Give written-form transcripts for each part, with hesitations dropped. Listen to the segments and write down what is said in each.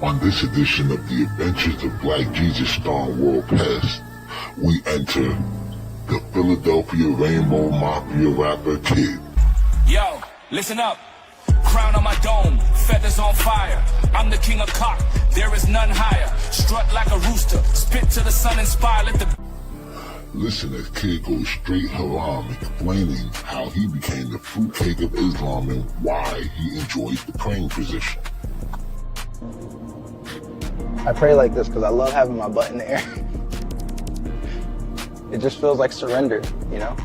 On this edition of The Adventures of Black Jesus starring World Pest, we enter the Philadelphia Rainbow Mafia rapper Kid. Yo, listen up. Crown on my dome, feathers on fire. I'm the king of cock, there is none higher. Strut like a rooster, spit to the sun, inspire, let the... Listen as Kid goes straight haram, explaining how he became the fruitcake of Islam and why he enjoys the praying position. I pray like this because I love having my butt in the air. It just feels like surrender, you know?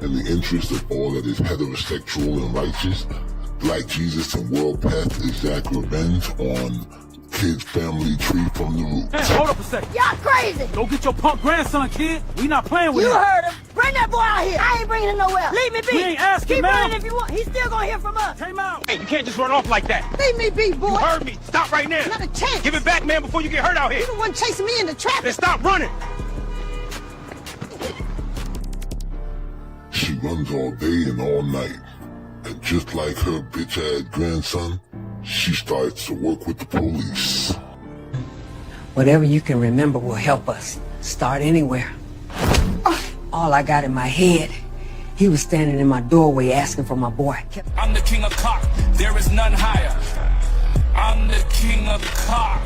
In the interest of all that is heterosexual and righteous, Black Jesus and World Pest exact revenge on Kid's family tree from the roots. Man, hold up a second. Y'all crazy. Go get your punk grandson, kid. We not playing with him. You heard him. Bring that boy out here. I ain't bringing him nowhere. Leave me be. We ain't asking, Keep man. running if you want. He's still gonna hear from us. Came out. Hey, you can't just run off like that. Leave me be, boy. You heard me. Stop right now. Not a chance. Give it back, man, before you get hurt out here. You the one chasing me in the traffic. Then stop running. She runs all day and all night. And just like her bitch-ass grandson, she starts to work with the police. Whatever you can remember will help us. Start anywhere. All I got in my head, he was standing in my doorway asking for my boy. I'm the king of cock, there is none higher. I'm the king of cock,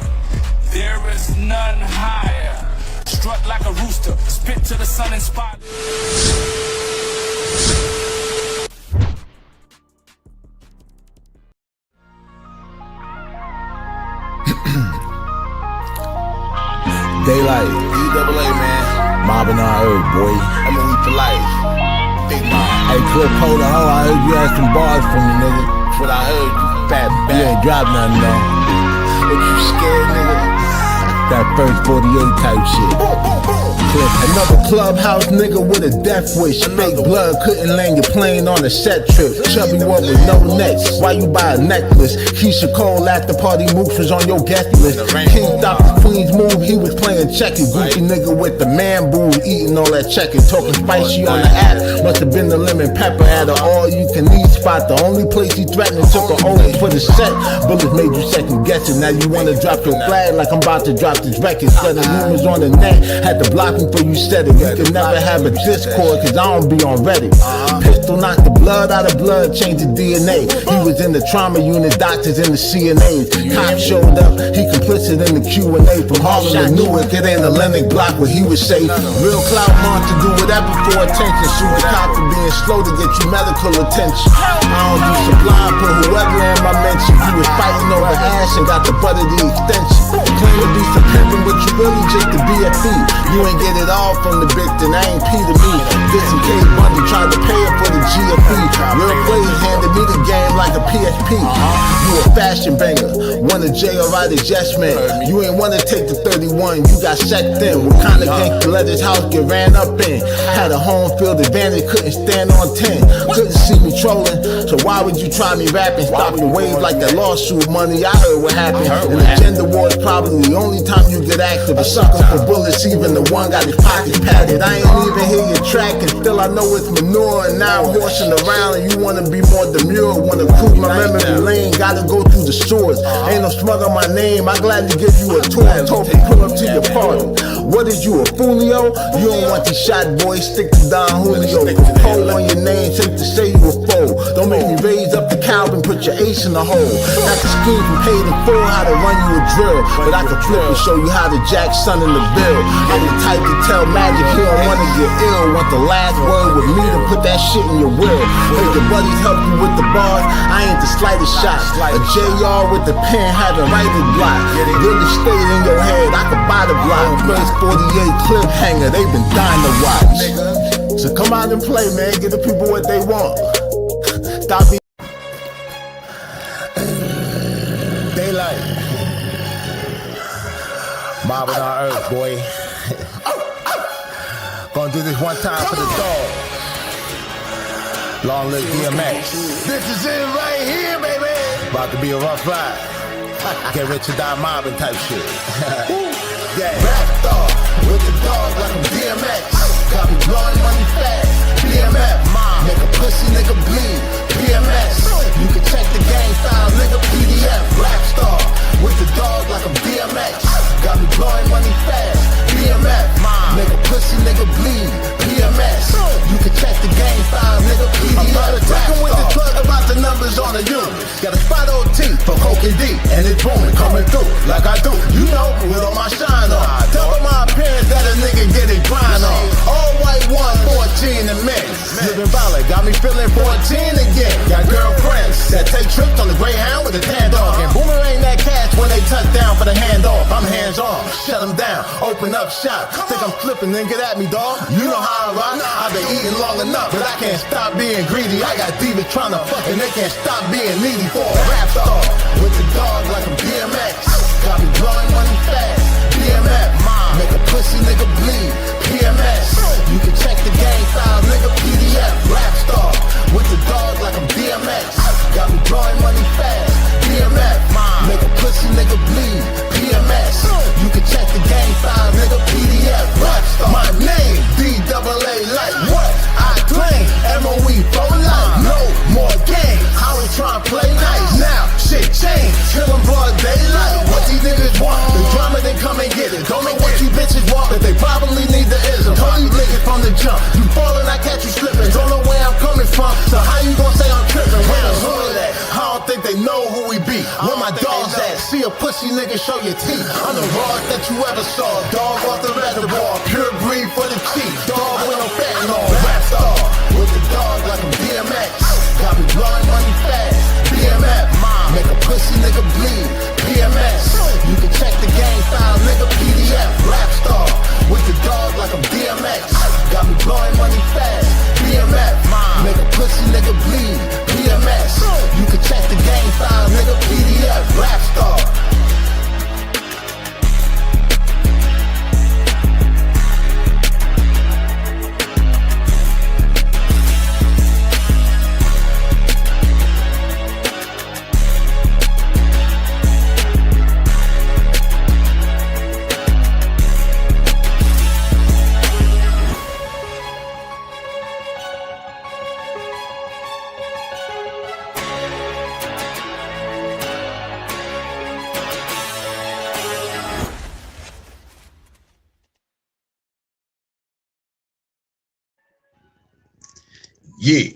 there is none higher. Strut like a rooster, spit to the sun, inspire. Daylight, E-double-A, man. Mobbing on earth, boy. I'm gonna eat for life. Big mob. Hey, Clip, hold on. I heard you had some bars from me, nigga. That's what I heard, you fat bat. You ain't dropped nothing, though. What, you scared, nigga? That first 48 type shit. Another clubhouse nigga with a death wish. Fake blood couldn't land your plane on a set trip. Chubby one with no necks. Why you buy a necklace? Keisha Cole after party moves was on your guest list. King stopped the Queen's move, he was playing checkers. Gucci nigga with the man boo, eating all that checkers. Talking spicy on the app, must have been the lemon pepper at an all you can eat spot. The only place he threatened took a over for the set. Bullets made you second guessing. Now you wanna drop your flag like I'm about to drop this record. Spreading rumors on the net, had to block me for you said it. You can never have a Discord cause I don't be on Reddit. Pistol knocked the blood out of blood, changed the DNA. He was in the trauma unit, doctors in the CNAs. Cops showed up, he complicit in the Q&A. From Harlem to Newark, it ain't a Lennox block where he was safe. Real clout monster do whatever for attention. Sue the cop for being slow to get you medical attention. I don't do supply, put whoever in my mention. He was fighting over ass and got the butt of the extension. Claim to be some pimpin', but you really just the BFE. You ain't get it all from the victim, I ain't P to me. This and K Bundy tried to pay her for the GFE. Real players handed me the game like a PSP. You a fashion banger, wanna jail right as yes man. You ain't wanna take the 31, you got checked in. What kind of gangster let his house get ran up in? Had a home field advantage, couldn't stand on 10. Couldn't see me trolling, so why would you try me rapping? Stop the wave like that lawsuit money, I heard what happened. And the gender war is probably the only time you get active. A sucker for bullets, even the one got his pockets padded. I ain't even hear your track and still I know it's manure. And now I'm horsing around and you wanna be more demure. Wanna cruise my memory lane, gotta go through the sewers. Ain't no smug on my name, I gladly give you a tour. Told me pull up to your party. What is you, a Fulio? You don't want these shot boys, stick to Don Julio. Put pole on your name, safe to say you a foe. Don't make me raise up the Calvin, put your ace in the hole. Not the scheme from paid in full, how to run you a drill. But I can flip and show you how to jack son in the bill. I'm the type to tell Magic he don't wanna get ill. Want the last word with me to put that shit in your will. If your buddies help you with the bars, I ain't the slightest shot. A JR with the pen having writer's block. Really stayed in your head, I could buy the block. First 48 clip hanger, they been dying to watch. So come out and play, man, give the people what they want. Stop being Daylight. Mobbing on earth, boy. Gonna do this one time for the dog. Long live DMX. This is it right here, baby. About to be a rough ride. Get rich or die mobbing type shit. Yeah, rap dog with the dog like I'm DMX. Got me blowing money fast. BMF, mom, make a pussy nigga bleed. PMS. You can check the game file, nigga, PDF. Rap star with the dog like I'm DMX. Got me blowing money fast. BMF, nigga, pussy, nigga, bleed. PMS. You can check the game file, nigga, PDF. I'm not attacking with the plug about the numbers on the unit. Got a spot OT for Coke and D, and it's booming, coming through like I do. You know, with all my shine on. Double my appearance that a nigga get it grind on. All white 114 and men. Living violent, got me feeling 14 again. Got girlfriends that take trips on the Greyhound with a tan dog. And boomerang that cash when they touch down for the handoff. I'm hands on, shut them down, open up shop. Think I'm flipping, then get at me, dog. You know how I rock. I've been eating long enough, but I can't stop being greedy. I got divas trying to fuck and they can't stop being needy for a rap star. With the dog like I'm DMX. Got me blowing money fast. BMF, make a pussy nigga bleed. PMS, you can check the game file, nigga, PDF. Rap star, with the dog like I'm DMX. Got me blowing money fast. BMF, make a pussy nigga bleed. PMS, you can check the game file, nigga, PDF. Rap star, my name, D-double-A like what? I claim, MOE for life. No more games, I was trying to play nice. Now, shit changed, killing broad daylight. What these niggas want, the drama, then come and get it. Don't know what you bitches want, but they probably need the ism. Told you niggas from the jump, you falling, I catch you slipping. Don't know where I'm coming from, so how you gon' say I'm tripping? Where the hood at? I don't think they know who we be. Where my dogs at? See a pussy nigga, show your teeth. I'm the rawest that you ever saw. Dog off the reservoir, pure breed for the cheap. Dog with no fentanyl. Rap star, with the dog like I'm DMX. Got me blowing money fast. BMF, make a pussy nigga bleed. PMS, you can check the game file, nigga, PDF. Rap star, with the dog like I'm DMX. Got me blowing money fast. BMF, make a pussy nigga bleed. PMS, you can check the game file, nigga, PDF. Rap star. Yeah,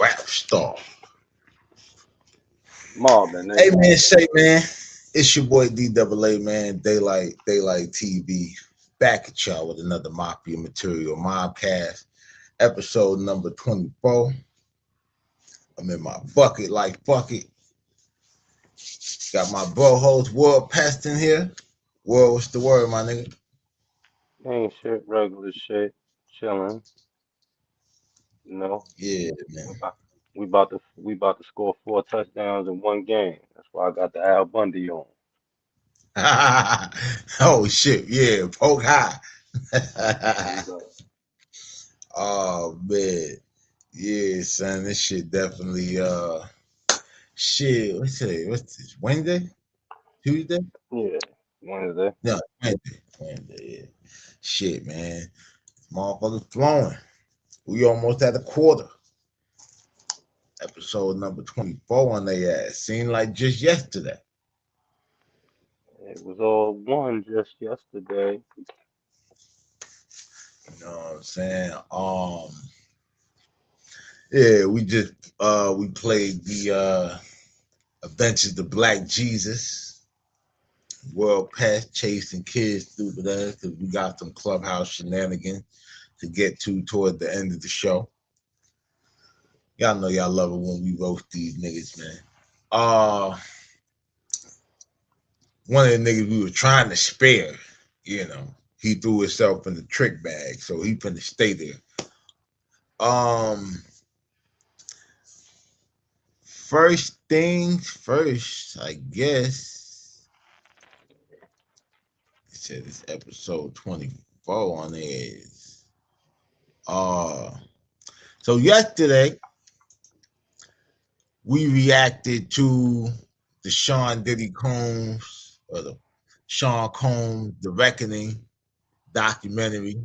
rap star. Mobbing, Hey nigga. man, Shay man, it's your boy D-double-A, man. Daylight TV. Back at y'all with another MAFIA material mobcast, episode number 24. I'm in my bucket like bucket. Got my bro host World Pest in here. World, what's the word, my nigga? Ain't shit, regular shit, chilling. You know, Yeah, we man. about, we about to score 4 touchdowns in one game. That's why I got the Al Bundy on. Oh shit, yeah, poke high. There you go. Oh man. Yeah, son, this shit definitely shit. What's today? What's this? Wednesday? Tuesday? Yeah, Wednesday. No, Wednesday. Wednesday, yeah. Shit, man. Motherfuckers flowing. We almost at a quarter. Episode number 24 on their ass. Seemed like just yesterday. It was all one just yesterday. You know what I'm saying? Yeah, we played the Adventures of Black Jesus. World Pest chasing kids through there because we got some clubhouse shenanigans to get to toward the end of the show. Y'all know y'all love it when we roast these niggas, man. One of the niggas we were trying to spare, you know, he threw himself in the trick bag, so he finna stay there. First things first, I guess. It said it's episode 24 on theirs. So yesterday we reacted to the Sean Diddy Combs or the Sean Combs The Reckoning documentary.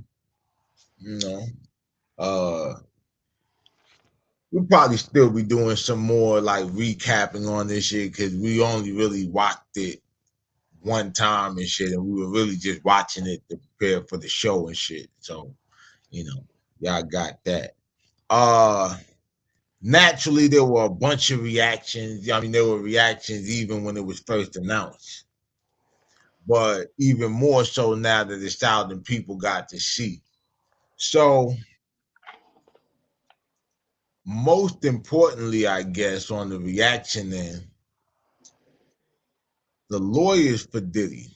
You know, we'll probably still be doing some more like recapping on this shit because we only really watched it one time and shit, and we were really just watching it to prepare for the show and shit. So, you know, y'all got that. Naturally, there were a bunch of reactions. I mean, there were reactions even when it was first announced, but even more so now that it's out and people got to see. So, most importantly, I guess, on the reaction end, the lawyers for Diddy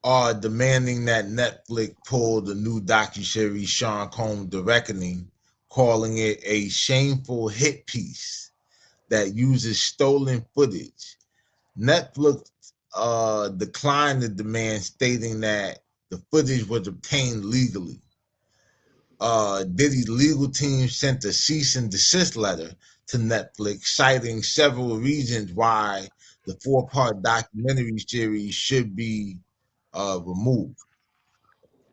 are demanding that Netflix pull the new docuseries Sean Combs The Reckoning, calling it a shameful hit piece that uses stolen footage. Netflix declined the demand, stating that the footage was obtained legally. Diddy's legal team sent a cease and desist letter to Netflix, citing several reasons why the 4-part documentary series should be removed.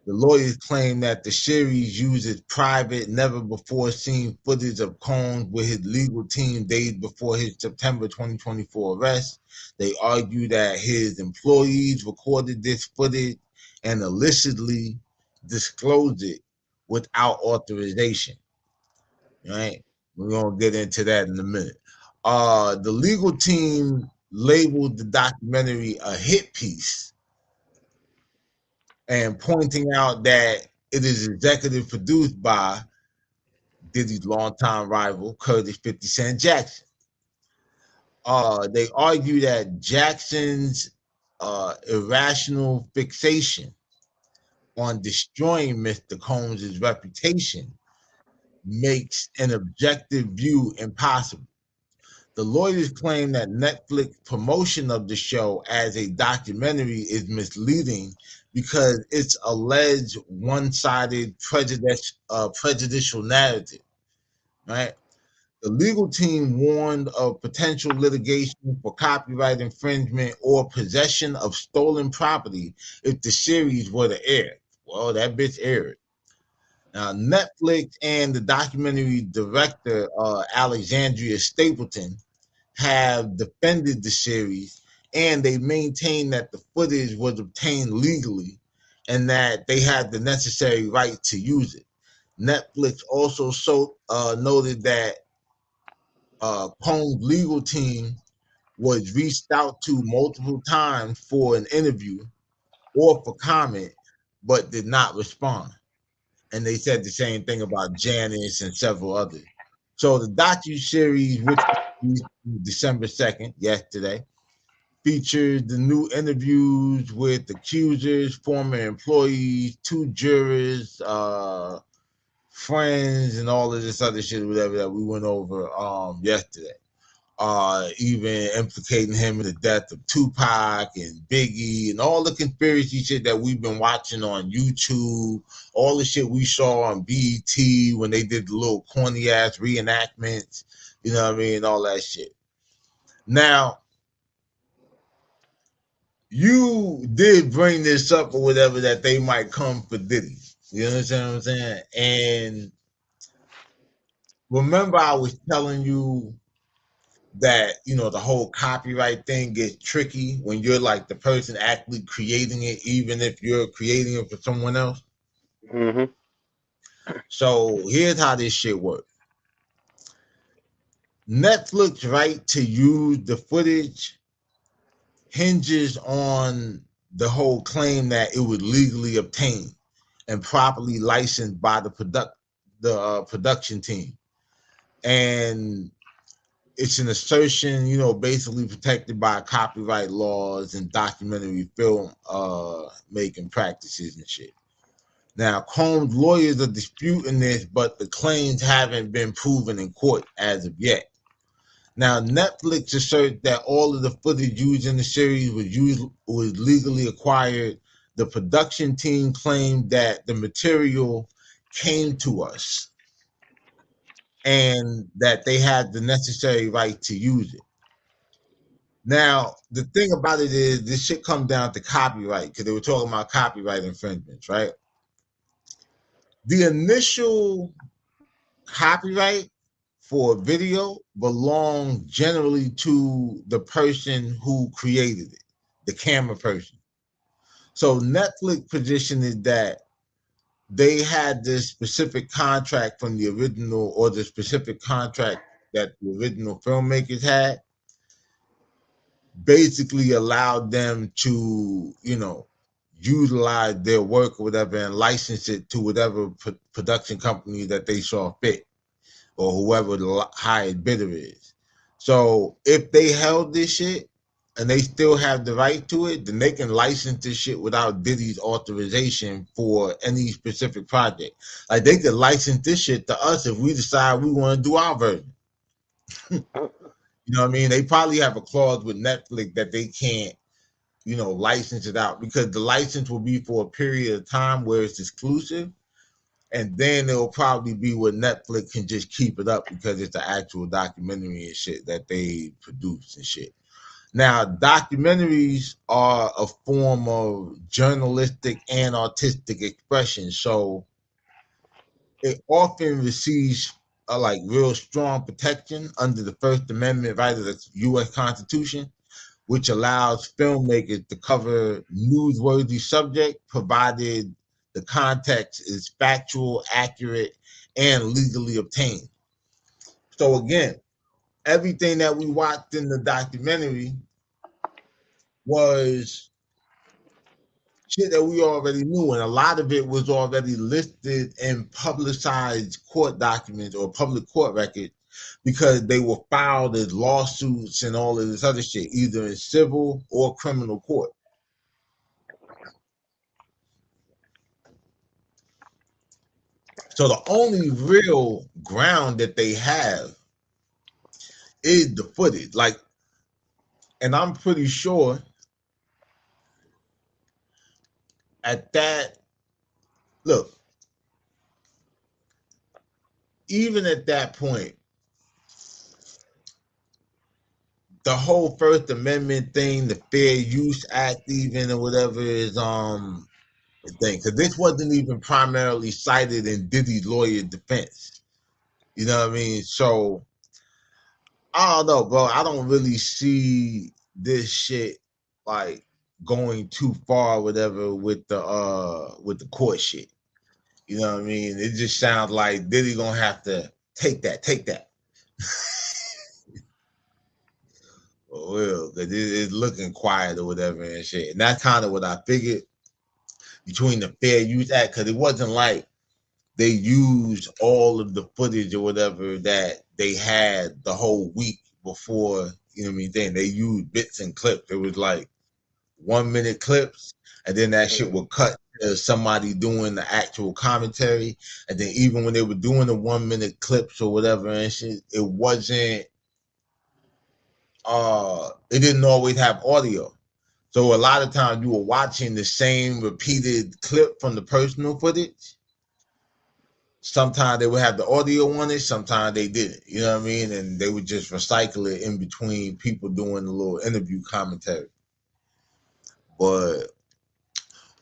The lawyers claim that the series uses private, never-before-seen footage of Combs with his legal team days before his September 2024 arrest. They argue that his employees recorded this footage and illicitly disclosed it without authorization. Right? We're going to get into that in a minute. The legal team labeled the documentary a hit piece and pointing out that it is executive produced by Diddy's longtime rival, Curtis 50 Cent Jackson. They argue that Jackson's irrational fixation on destroying Mr. Combs' reputation makes an objective view impossible. The lawyers claim that Netflix promotion of the show as a documentary is misleading because it's alleged one-sided prejudicial narrative, right? The legal team warned of potential litigation for copyright infringement or possession of stolen property if the series were to air. Well, that bitch aired. Now, Netflix and the documentary director, Alexandria Stapleton, have defended the series, and they maintain that the footage was obtained legally and that they had the necessary right to use it. Netflix also noted that Combs' legal team was reached out to multiple times for an interview or for comment, but did not respond. And they said the same thing about Janice and several others. So the docuseries, which was December 2nd, yesterday, featured the new interviews with accusers, former employees, 2 jurors, friends, and all of this other shit, whatever that we went over yesterday. Even implicating him in the death of Tupac and Biggie and all the conspiracy shit that we've been watching on YouTube, all the shit we saw on BET when they did the little corny ass reenactments, you know what I mean, all that shit. Now, you did bring this up or whatever that they might come for Diddy. You understand what I'm saying? And remember I was telling you that, you know, the whole copyright thing gets tricky when you're like the person actually creating it, even if you're creating it for someone else. Mm-hmm. So here's how this shit works. Netflix right to use the footage hinges on the whole claim that it was legally obtained and properly licensed by the production team. And it's an assertion, you know, basically protected by copyright laws and documentary film making practices and shit. Now, Combs' lawyers are disputing this, but the claims haven't been proven in court as of yet. Now, Netflix asserts that all of the footage used in the series was legally acquired. The production team claimed that the material came to us and that they had the necessary right to use it. Now, the thing about it is this shit comes down to copyright because they were talking about copyright infringements, right? The initial copyright for a video belong generally to the person who created it, the camera person. So Netflix position is that they had this specific contract from the original, or the specific contract that the original filmmakers had, basically allowed them to, utilize their work or whatever and license it to whatever production company that they saw fit, or whoever the highest bidder is. So if they held this shit and they still have the right to it, then they can license this shit without Diddy's authorization for any specific project. Like, they could license this shit to us if we decide we want to do our version. You know what I mean? They probably have a clause with Netflix that they can't, license it out, because the license will be for a period of time where it's exclusive. And then it'll probably be where Netflix can just keep it up because it's the actual documentary and shit that they produce and shit. Now, documentaries are a form of journalistic and artistic expression, so it often receives a real strong protection under the First Amendment right of the U.S. Constitution, which allows filmmakers to cover newsworthy subject, provided the context is factual, accurate, and legally obtained. So again, everything that we watched in the documentary was shit that we already knew, and a lot of it was already listed in publicized court documents or public court records, because they were filed as lawsuits and all of this other shit, either in civil or criminal court. So the only real ground that they have is the footage. And I'm pretty sure at that, look, even at that point, the whole First Amendment thing, the Fair Use Act, even, or whatever, is the thing, because this wasn't even primarily cited in Diddy's lawyer's defense. You know what I mean? So I don't know, bro. I don't really see this shit going too far, or whatever, with the court shit. You know what I mean? It just sounds like Diddy gonna have to take that. Well, because it's looking quiet or whatever and shit. And that's kind of what I figured between the Fair Use Act, because it wasn't like they used all of the footage or whatever that they had the whole week before, you know what I mean? They used bits and clips. It was 1 minute clips, and then that shit would cut to somebody doing the actual commentary. And then even when they were doing the 1 minute clips or whatever and shit, it wasn't, it didn't always have audio. So a lot of times you were watching the same repeated clip from the personal footage. Sometimes they would have the audio on it, sometimes they didn't. You know what I mean? And they would just recycle it in between people doing a little interview commentary. But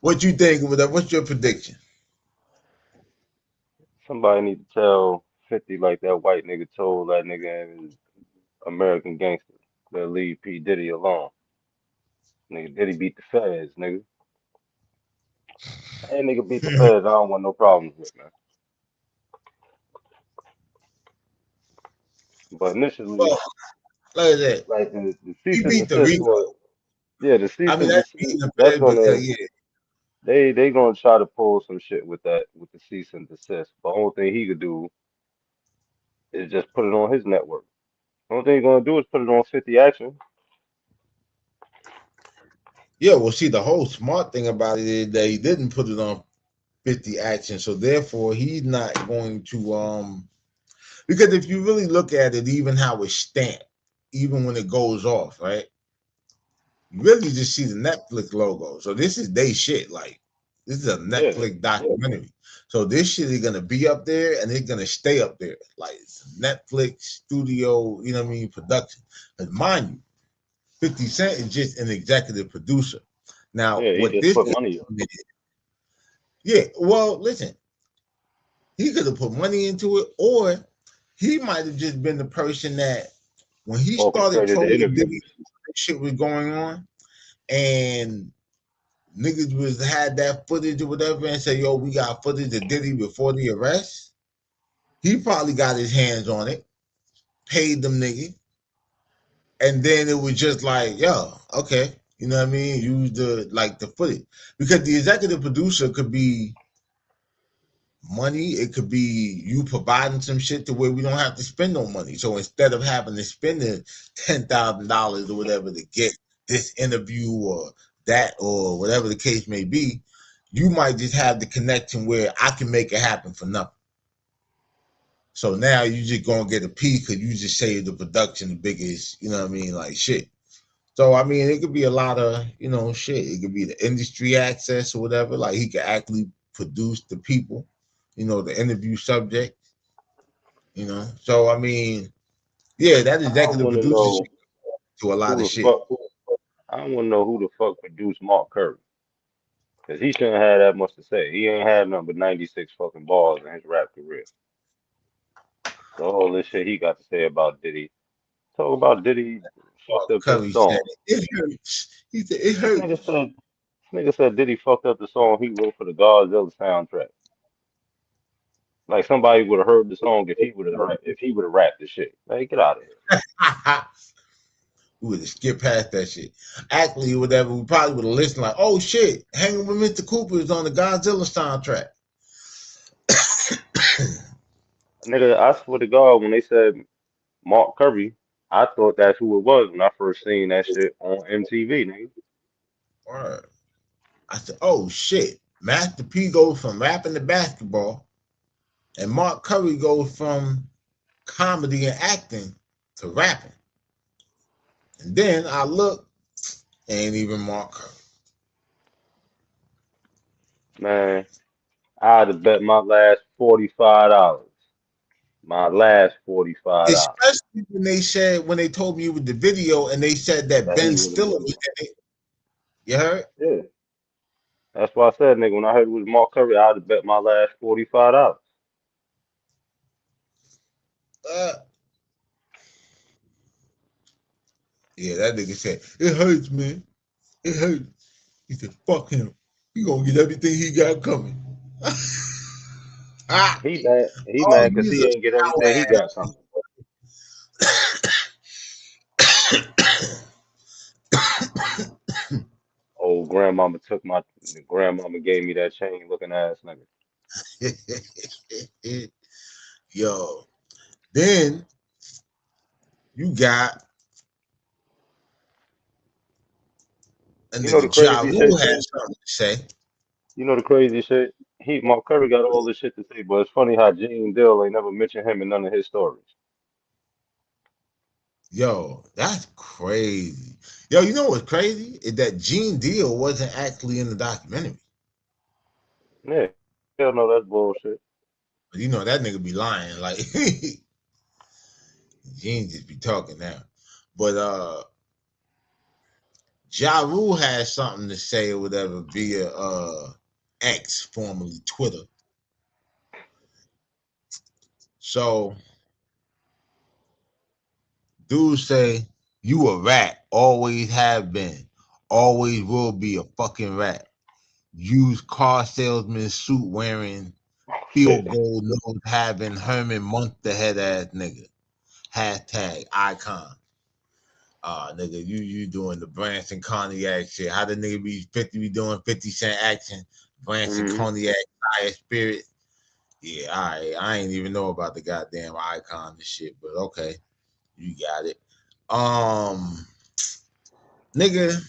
what you think of that? What's your prediction? Somebody need to tell 50 like that white nigga told that nigga and his American gangster to leave P. Diddy alone. Nigga, Diddy beat the feds, nigga. Hey, nigga beat the feds. I don't want no problems with, man. But initially, Well, look at that. like the He cease and beat the desist Rico. was, yeah, the cease I and mean, that's beating desist. the That's feds gonna because, yeah. they gonna try to pull some shit with that with the cease and desist. But only thing he could do is just put it on his network. Only thing he's gonna do is put it on 50 Action. Yeah, well, see, the whole smart thing about it is that he didn't put it on 50 Action, so therefore he's not going to because if you really look at it, even how it's stamped, even when it goes off, right? You really just see the Netflix logo. So this is they shit. This is a Netflix documentary. So this shit is gonna be up there and it's gonna stay up there. It's a Netflix studio, you know what I mean, production. But mind you, 50 Cent is just an executive producer. Now, Yeah, he what just this put is, money up. yeah, well, listen, He could have put money into it, or he might have just been the person that when he started Orchestrated the trolling interviews. Diddy, shit was going on, and niggas was had that footage or whatever, and say, "Yo, we got footage of Diddy before the arrest." He probably got his hands on it, paid them niggas, and then it was just like, "Yo, okay." You know what I mean? Use the footage, because the executive producer could be money. It could be you providing some shit to where we don't have to spend no money. So instead of having to spend the $10,000 or whatever to get this interview or that or whatever the case may be, you might just have the connection where I can make it happen for nothing. So now you just gonna get a piece because you just saved the production the biggest, you know what I mean, like shit. So I mean, it could be a lot of, shit. It could be the industry access or whatever. Like he could actually produce the people, the interview subject. So I mean, yeah, that I executive want to producer know shit to a lot who of the shit. fuck. I want to know who the fuck produced Mark Curry. Because he shouldn't have that much to say. He ain't had nothing but 96 fucking balls in his rap career. So all this shit he got to say about Diddy. Talk about Diddy fucked up this Curry said song. it hurts. He said it This nigga hurts. said this nigga said Diddy fucked up the song he wrote for the Godzilla soundtrack. Like somebody would have heard the song if he would have rapped the shit. Like get out of here. We would have skipped past that shit. Actually, whatever, we probably would have listened like, oh shit, Hanging with Mr. Cooper is on the Godzilla soundtrack. Nigga, I swear to God, when they said Mark Curry, I thought that's who it was when I first seen that shit on MTV, nigga. Word. I said, oh shit. Master P goes from rapping to basketball, and Mark Curry goes from comedy and acting to rapping. And then I look, ain't even Mark Curry. Man, I'd have bet my last $45. My last $45 Especially when they told me it was the video and they said that that he Ben was in Stiller the was in it. You heard? Yeah. That's why I said, nigga, when I heard it was Mark Curry, I'd have bet my last $45. Uh, yeah, that nigga said, it hurts, man. It hurts. He said, fuck him. He gonna get everything he got coming. Ah, He oh, mad because he's he a ain't get everything he sour got coming. Oh, grandmama gave me that chain looking ass nigga. ass. Yo, then you got a You know nigga the Ja crazy Rule shit? had something to say. You know the crazy shit? Mark Curry got all this shit to say, but it's funny how Gene Dill ain't never mentioned him in none of his stories. Yo, that's crazy. Yo, you know what's crazy? Is that Gene Deal wasn't actually in the documentary. Yeah, hell no, that's bullshit. But you know that nigga be lying. Like Gene just be talking now. But Ja Rule has something to say or whatever via X, formerly Twitter. So dudes say you a rat, always have been, always will be a fucking rat. Used car salesman suit wearing, Shit. field goal nose having Herman Munster head ass nigga. Hashtag icon. Nigga, you doing the Branson Cognac shit. How the nigga be 50 be doing 50 Cent action? Branson Hmm. Cognac, Fire Spirit. Yeah, all right. I ain't even know about the goddamn icon and shit, but okay. You got it. Nigga,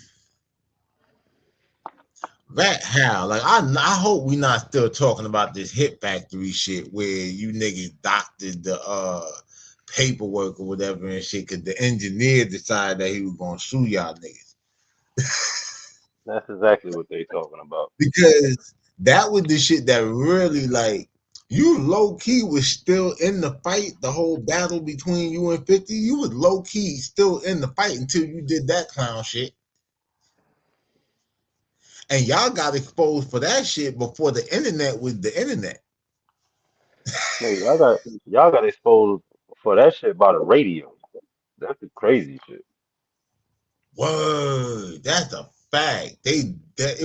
that how? Like, I hope we not still talking about this Hit Factory shit where you niggas doctored the paperwork or whatever and shit because the engineer decided that he was gonna sue y'all niggas. That's exactly what they talking about. Because that was the shit that really like you low key was still in the fight, the whole battle between you and 50. You was low key still in the fight until you did that clown shit. And y'all got exposed for that shit before the internet was the internet. Nigga, y'all got exposed for that shit by the radio. That's the crazy shit. Word, that's a fact. It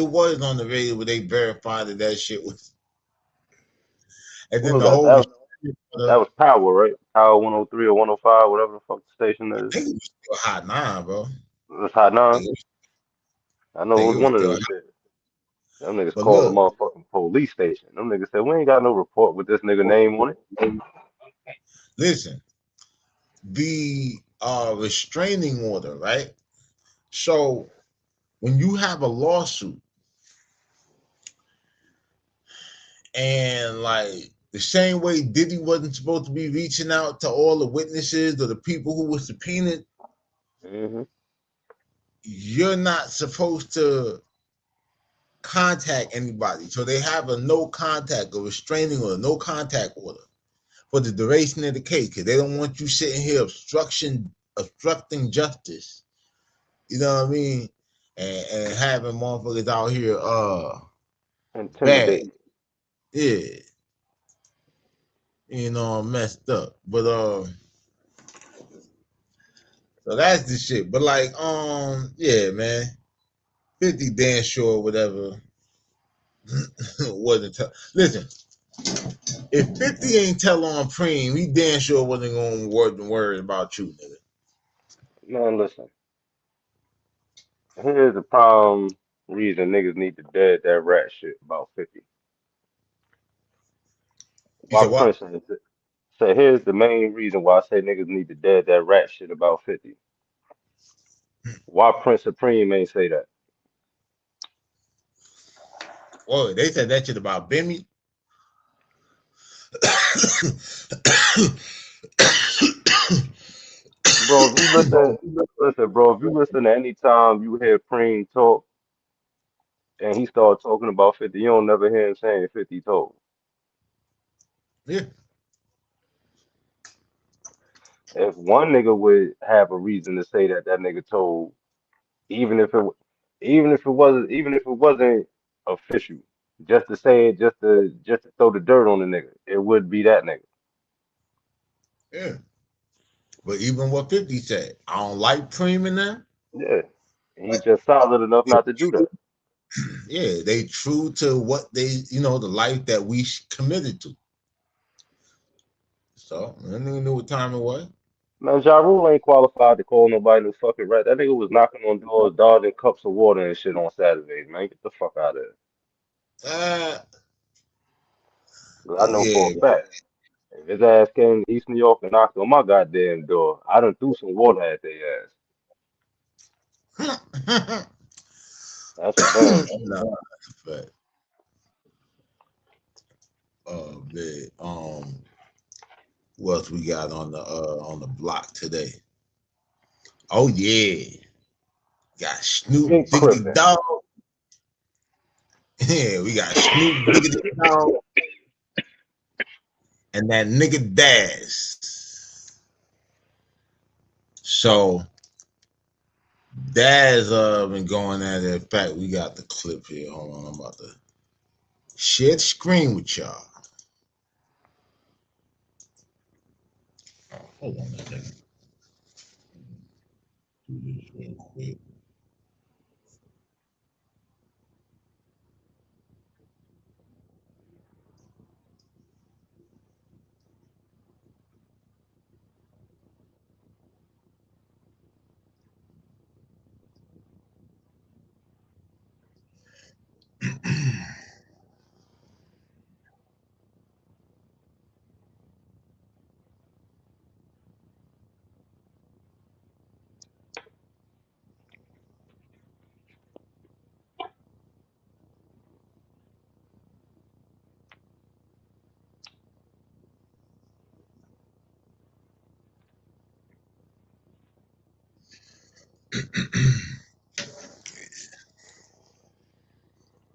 was on the radio where they verified that shit was, and What then was the that? whole That was Power, right? Power 103 or 105, whatever the fuck the station I is. think it was still Hot Nine, bro. It's Hot I Nine. think it I know it think was it was one of still them hot. shit. Them niggas But called the look, motherfucking police station. Them niggas said, we ain't got no report with this nigga name on it. listen, the restraining order, right? So when you have a lawsuit and like the same way Diddy wasn't supposed to be reaching out to all the witnesses or the people who were subpoenaed, Mm-hmm. you're not supposed to contact anybody. So they have a no contact, a restraining order, no contact order for the duration of the case because they don't want you sitting here obstructing justice. You know what I mean? And having motherfuckers out here bad. Intimidate. Yeah. You know, messed up. But so that's the shit. But like, yeah, man. 50 Dan Sure, whatever. wasn't listen, if 50 ain't tell on Preem, he damn sure wasn't gonna worry about you, nigga. Man, listen. Here's the problem reason niggas need to dead that rat shit about 50. You Why said what? Prince say here's the main reason why I say niggas need to dead that rat shit about 50. Why Prince Supreme ain't say that? Whoa, they said that shit about Bimmy. Bro, if you listen, bro, if you listen to any time you hear Preem talk and he start talking about 50, you don't never hear him saying 50 told. Yeah. If one nigga would have a reason to say that that nigga told, even if it even if it wasn't official, just to say it, just to throw the dirt on the nigga, it would be that nigga. Yeah. But even what 50 said, I don't like Preem in them. Yeah. He just solid enough not to do that. Yeah, they true to what they, the life that we committed to. So I didn't even know what time it was. Man, Ja Rule ain't qualified to call nobody no fucking rat. That nigga was knocking on doors, dodging cups of water and shit on Saturdays, man. Get the fuck out of there. Uh, 'Cause I know for yeah. a fact, if his ass came to East New York and knocked on my goddamn door, I done threw some water at their ass. That's a damn sure. Nah, but man, what else we got on the block today? Oh yeah, got Snoop Big Diggity Crippin'. Dog. Yeah, we got Snoop Diggity Dog and that nigga DAZ. So DAZ been going at it. In fact, we got the clip here. Hold on, I'm about to share the screen with y'all. Hold on a second. Do this real quick.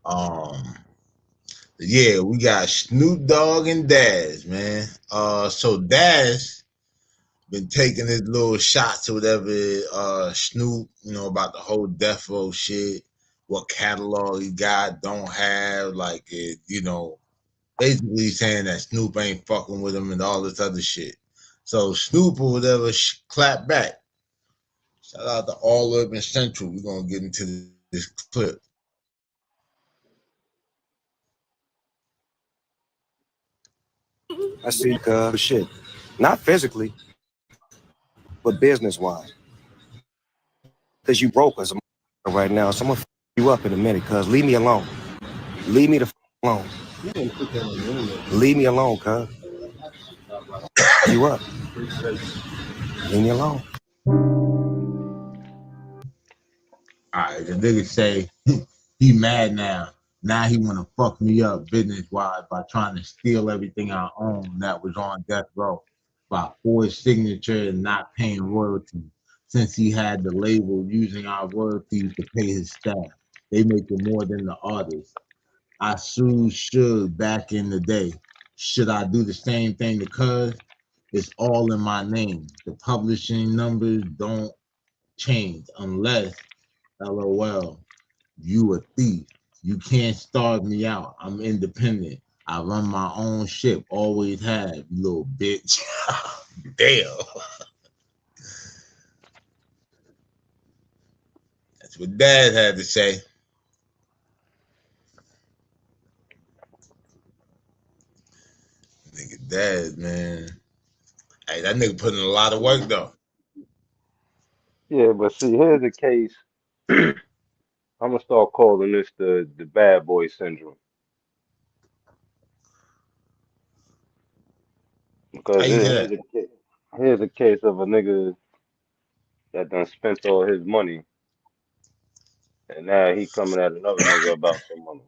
Um, yeah, we got Snoop Dogg and DAZ, man. So DAZ been taking his little shots or whatever. Snoop, about the whole death row shit, what catalog he got, don't have, like it, basically saying that Snoop ain't fucking with him and all this other shit. So Snoop or whatever clap back. Shout out to All Urban Central. We're gonna get into this clip. I see shit. Not physically, but business-wise. Because you broke as a right now. So I'm gonna you up in a minute, cuz. Leave me alone. Leave me the alone. Leave me alone, cuz. You up. Leave me alone. Alright, the nigga say he mad now. Now he wanna fuck me up business-wise by trying to steal everything I own that was on death row by forged signature and not paying royalties. Since he had the label using our royalties to pay his staff. They make it more than the artists. I sued Suge back in the day. Should I do the same thing to Cuz? It's all in my name. The publishing numbers don't change unless, LOL, you a thief. You can't starve me out. I'm independent. I run my own ship. Always have, you little bitch. Damn. That's what Dad had to say. Nigga, Dad, man. Hey, that nigga put in a lot of work though. Yeah, but see, here's the case. I'm gonna start calling this the bad boy syndrome How because you hear that? here's a case of a nigga that done spent all his money and now he coming at another nigga about some money.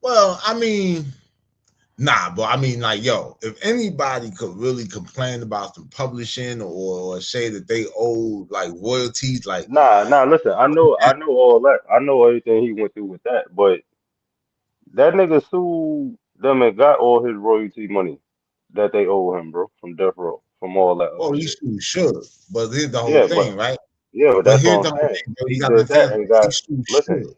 Well, I mean, nah, but I mean, like, yo, if anybody could really complain about some publishing or say that they owe like royalties, like, Nah, listen, I know all that. I know everything he went through with that, but that nigga sued them and got all his royalty money that they owe him, bro, from death row, from all that oh, other he shit. should. But here's the whole Yeah, thing, right? but But that's here's what the I'm whole saying. thing, bro. You He gotta did that understand, and he got listen. should.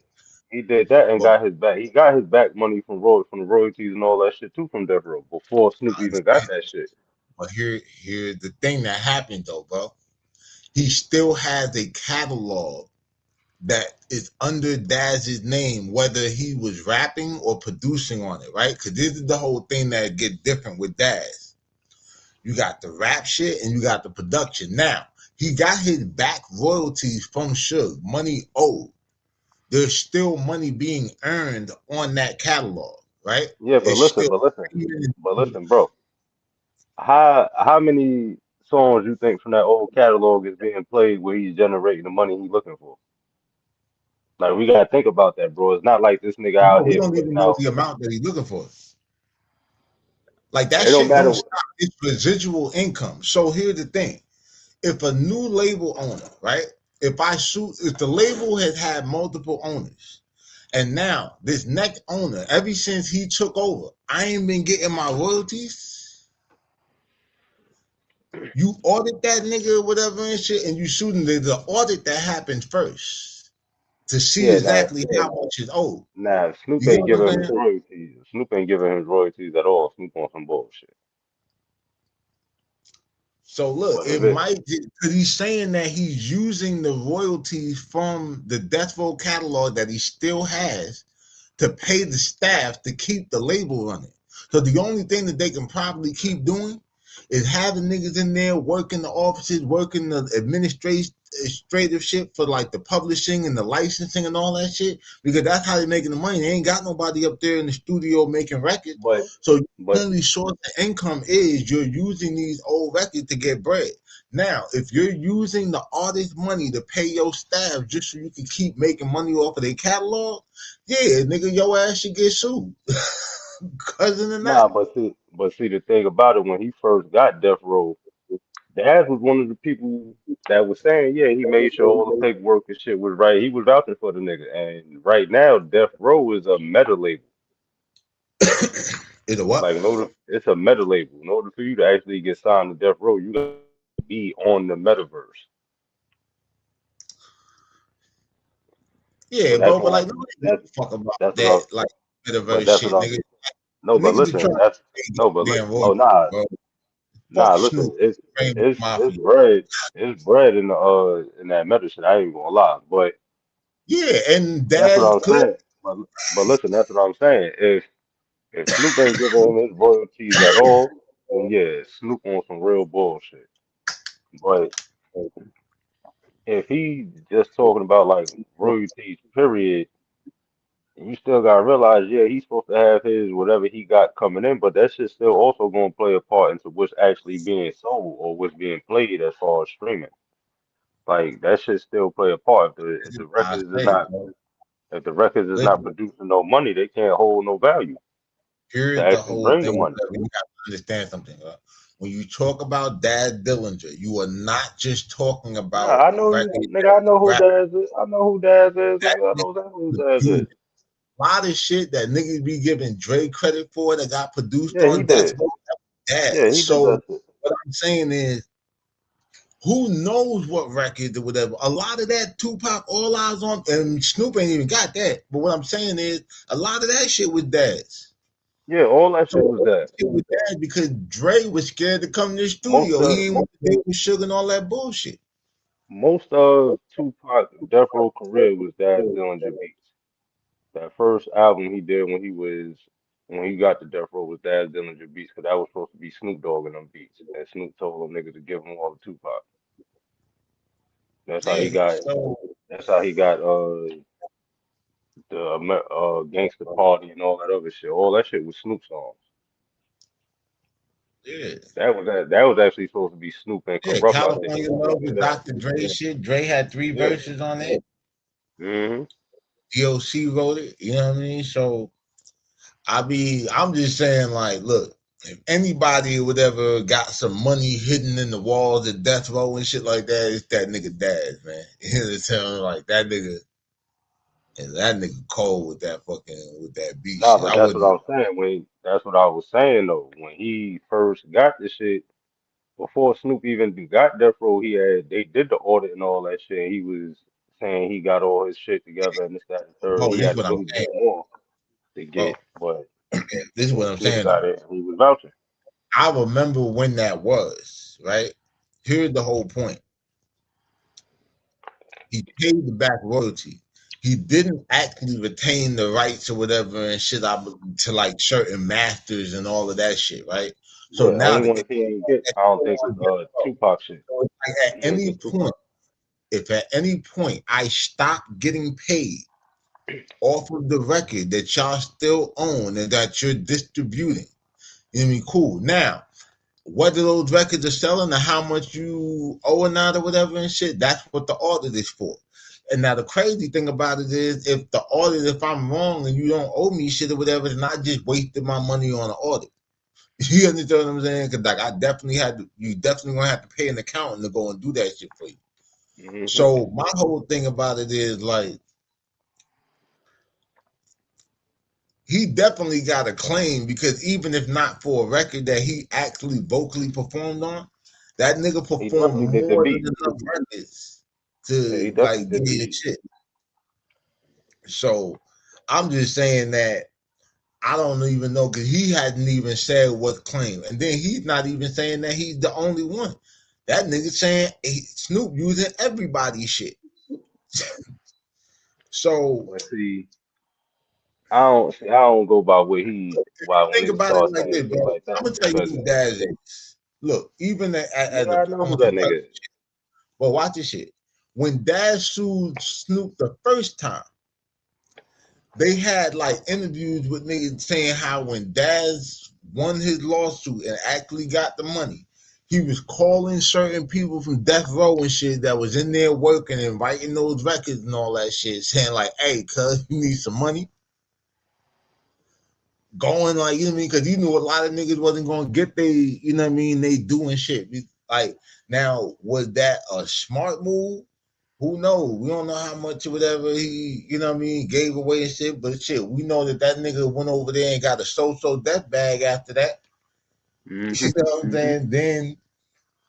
He did that and But got his back. He got his back money from from the royalties and all that shit too from death row before Snoop I even got understand. that shit. But here's the thing that happened though, bro. He still has a catalog that is under DAZ's name, whether he was rapping or producing on it, right? Because this is the whole thing that get different with DAZ. You got the rap shit and you got the production. Now, he got his back royalties from Suge, money owed. There's still money being earned on that catalog, right? Yeah, It's still but listen, bro. How many songs you think from that old catalog is being played where he's generating the money he's looking for? Like we gotta think about that, bro. It's not like this nigga no, out we here don't even putting know out. the amount that he's looking for. Like that It don't shit matter. don't stop. It's residual income. So here's the thing. If a new label owner, right? If the label has had multiple owners, and now this next owner, ever since he took over, I ain't been getting my royalties. You audit that nigga or whatever and shit, and you shooting the audit that happens first to see Yeah, nah, exactly how much is owed. Snoop You get ain't what giving I'm him his saying? royalties. Snoop ain't giving his royalties at all. Snoop on some bullshit. So look, But it if it, might because he's saying that he's using the royalties from the Death Row catalog that he still has to pay the staff to keep the label running. So the only thing that they can probably keep doing is having niggas in there working the offices, working the administrative shit for like the publishing and the licensing and all that shit, because that's how they're making the money. They ain't got nobody up there in the studio making records. but So the but only source of income is you're using these old records to get bread. Now, if you're using the artist money to pay your staff just so you can keep making money off of their catalog, yeah, nigga, your ass should get sued. Cousin and that. nah, but see the thing about it when he first got Death Row, Daz was one of the people that was saying, yeah, he made sure all the paperwork and shit was right. He was vouching for the nigga, and right now Death Row is a meta label. It's a what? Like, it's a meta label. In order for you to actually get signed to Death Row, you gotta be on the metaverse. Yeah, So that's bro, but why like nobody gives that's a fuck about that's what that. I Like But metaverse that's what shit, I'm. nigga. No, but Niggas be listen, trying that's to no, but damn oh royalties, nah, bro. nah. Fuck Listen, Snoop, famous it's mafia. bread. It's bread in that metal shit. I ain't gonna lie, but Yeah, and that's what Daz I'm Clip, saying. But listen, that's what I'm saying. If Snoop ain't giving him his royalties at all, then yeah, Snoop on some real bullshit. But if he just talking about like royalties, period, you still gotta realize, yeah, he's supposed to have his whatever he got coming in, but that shit's still also gonna play a part into what's actually being sold or what's being played as far as streaming. Like that shit still play a part. I say, bro. If the records is not Listen, producing no money, they can't hold no value to here's the actually whole bring the thing. money. You have to understand something. When you talk about Daz Dillinger, you are not just talking Nah, about I know record you, nigga. I know who rap. Daz is. I know who Daz is, That nigga. I know nigga exactly who Daz is. produced a lot of shit that niggas be giving Dre credit for that got produced Yeah, he on Death did. Row. Daz. Yeah, he did So that shit. what I'm saying is, who knows what record or whatever? A lot of that Tupac, All Eyes on, and Snoop ain't even got that. But what I'm saying is, a lot of that shit was Daz. Yeah, all that So shit was that. it was Daz because Dre was scared to come to the Most studio. of He ain't want to deal with Sugar and all that bullshit. most of Tupac Death Row career was Daz Dillinger beats. That first album he did when he got to Death Row was Daz Dillinger beats because that was supposed to be Snoop Dogg in them beats, and Snoop told them niggas to give him all the Tupac. That's how he Yeah. got. So That's how he got the Gangster Party and all that other shit. All that shit was Snoop songs. yeah. That was actually supposed to be Snoop and Yeah, Corrupt. I think California supposed to Love do with that. Dr. Dre shit. Dre had 3 Yeah. verses on it. Hmm. DOC wrote it. You know what I mean? So I'm just saying, like, look, if anybody or whatever got some money hidden in the walls of Death Row and shit like that, it's that nigga Daz, man. You know what I'm saying? Like that nigga cold with that beat Nah, shit. but I that's what wouldn't. I'm saying. That's what I was saying though. When he first got the shit, before Snoop even got Death Row, they did the audit and all that shit. He was saying he got all his shit together and this, that, and the third. Oh, He this is had to what I'm really saying. do more to Bro, get, but this is what when I'm Snoop saying got though. it, he was vouching. I remember when that was, right? Here's the whole point. He paid the back royalty. He didn't actually retain the rights or whatever and shit to like certain masters and all of that shit, right? So Yeah, now only one he ain't get, I don't think, is Tupac shit. so it's like He ain't get Tupac. if at any point I stop getting paid off of the record that y'all still own and that you're distributing, you know what I mean? Cool. Now, whether those records are selling or how much you owe or not or whatever and shit, that's what the audit is for. And now the crazy thing about it is if the audit, if I'm wrong and you don't owe me shit or whatever, then I just wasted my money on an audit. You understand what I'm saying? Because like you definitely gonna have to pay an accountant to go and do that shit for you. Hmm. So my whole thing about it is like he definitely got a claim because even if not for a record that he actually vocally performed on, that nigga He performed definitely did the more than beat. enough records Yeah, he to definitely like get did the his beat. shit. So I'm just saying that I don't even know because he hadn't even said what claim, and then he's not even saying that he's the only one. That nigga saying Snoop using everybody's shit. So But see, I don't go by what when think niggas about it start like saying this, shit bro. like that I'm gonna tell you because who Daz is. Look, even as nigga, a I know I'm who gonna that compare. nigga is. But watch this shit. When Daz sued Snoop the first time, they had like interviews with niggas saying how when Daz won his lawsuit and actually got the money, he was calling certain people from Death Row and shit that was in there working and writing those records and all that shit, saying like, "Hey, cuz you need some money." Going like, you know what I mean? Because you knew a lot of niggas wasn't gonna get you know what I mean, they doing shit. Like now, was that a smart move? Who knows? We don't know how much or whatever he, you know what I mean, gave away and shit. But shit, we know that nigga went over there and got a so-so death bag after that. You Hmm. know what I'm saying? Then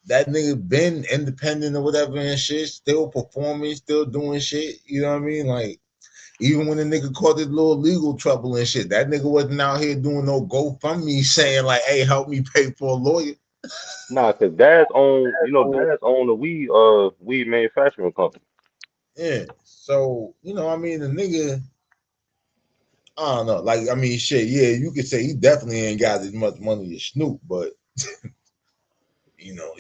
that nigga been independent or whatever and shit, still performing, still doing shit. You know what I mean? Like Even when the nigga caught his little legal trouble and shit, that nigga wasn't out here doing no GoFundMe saying like, "Hey, help me pay for a lawyer." Nah, cause Dad's own, Dad's own a weed manufacturing company. Yeah. So I mean, the nigga, I don't know. Like, I mean, shit. Yeah, you could say he definitely ain't got as much money as Snoop, but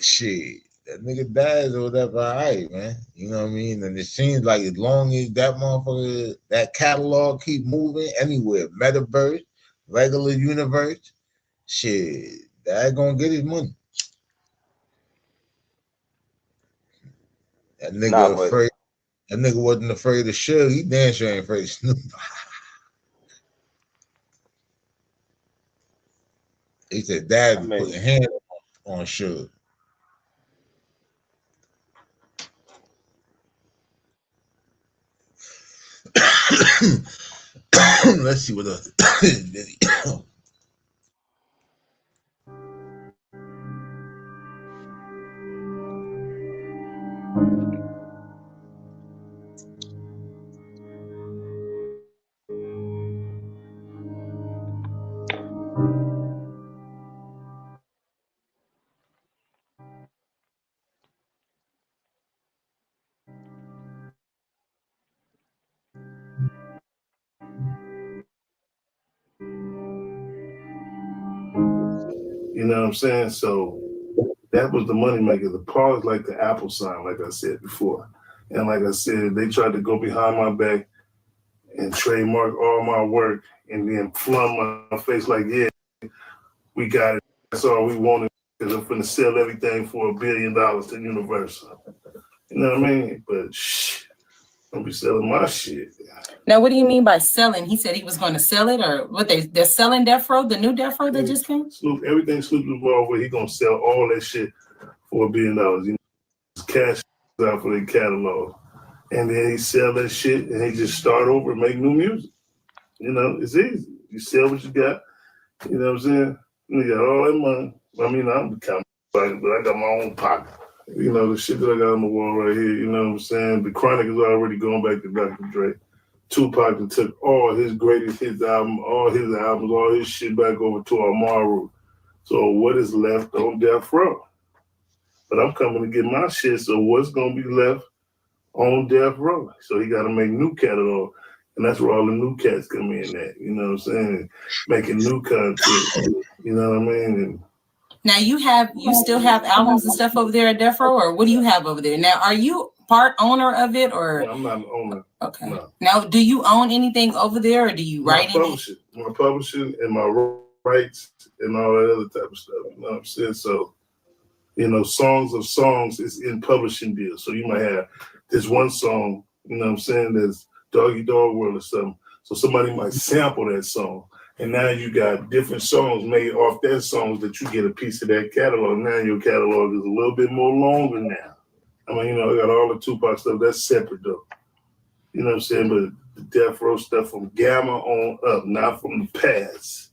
shit. That nigga dies or whatever, all right, man. You know what I mean? And it seems like as long as that motherfucker, that catalog keep moving anywhere, metaverse, regular universe, shit, that gonna get his money. That Nah, nigga but afraid. That nigga wasn't afraid of Suge. He damn sure ain't afraid of Snoop. He said, I "Dad be putting mean, hands on Suge." Let's see what else. You know what I'm saying? So that was the moneymaker. The pause like the Apple sign, like I said before. And like I said, they tried to go behind my back and trademark all my work and then flung my face like, yeah, we got it. That's all we wanted because I'm finna sell everything for $1 billion to Universal. You know what I mean? But don't be selling my shit. Now, what do you mean by selling? He said he was going to sell it, or what? They're selling Death Row, the new Death Row that just came. Snoop, everything Snoop involved with, he gonna sell all that shit for $1 billion. You know, cash out for their catalog, and then he sell that shit, and he just start over and make new music. You know, it's easy. You sell what you got. You know what I'm saying? You got all that money. I mean, I'm kind of excited, but I got my own pocket. You know, the shit that I got on the wall right here. You know what I'm saying? The Chronic is already going back to Dr. Dre. Tupac took all his greatest hits album, all his albums, all his shit back over to Amaru. So what is left on Death Row? But I'm coming to get my shit, so what's gonna be left on Death Row? So he gotta make new catalog. And that's where all the new cats come in at, you know what I'm saying? Making new content. You know what I mean? And Now you still have albums and stuff over there at Death Row, or what do you have over there? Now, are you part owner of it, or? No, I'm not an owner. Okay. No. Now, do you own anything over there, or do you write anything? My publishing and my rights and all that other type of stuff. You know what I'm saying? So, Songs of Songs is in publishing deals. So you might have this one song, you know what I'm saying, that's Doggy Dog World or something. So somebody might sample that song. And now you got different songs made off that songs that you get a piece of that catalog. Now your catalog is a little bit more longer now. I mean, I got all the Tupac stuff. That's separate though. You know what I'm saying? But the Death Row stuff from Gamma on up, not from the past.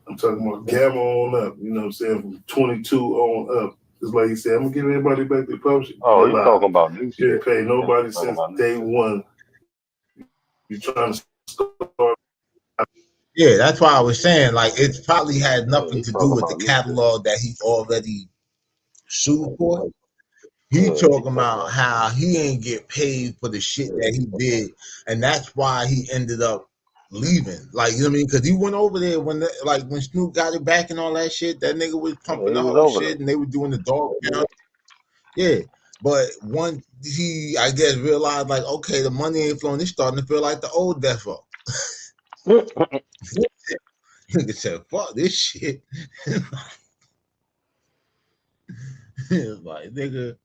I'm talking about Gamma on up. You know what I'm saying? From 22 on up. Just like he said, I'm going to give everybody back their publishing. oh, he's talking about new You shit. ain't paid nobody since day one. You trying to start. Yeah, that's why I was saying, like, it probably had nothing to do with the new catalog that he already sued for. He talking about how he ain't get paid for the shit that he did, and that's why he ended up leaving. Like, you know what I mean? Because he went over there when Snoop got it back and all that shit. That nigga was pumping the whole shit, and they were doing the dog pound. Yeah, but once he, I guess, realized like, okay, the money ain't flowing. It's starting to feel like the old Death Row. Nigga said, "Fuck this shit." It's like, nigga,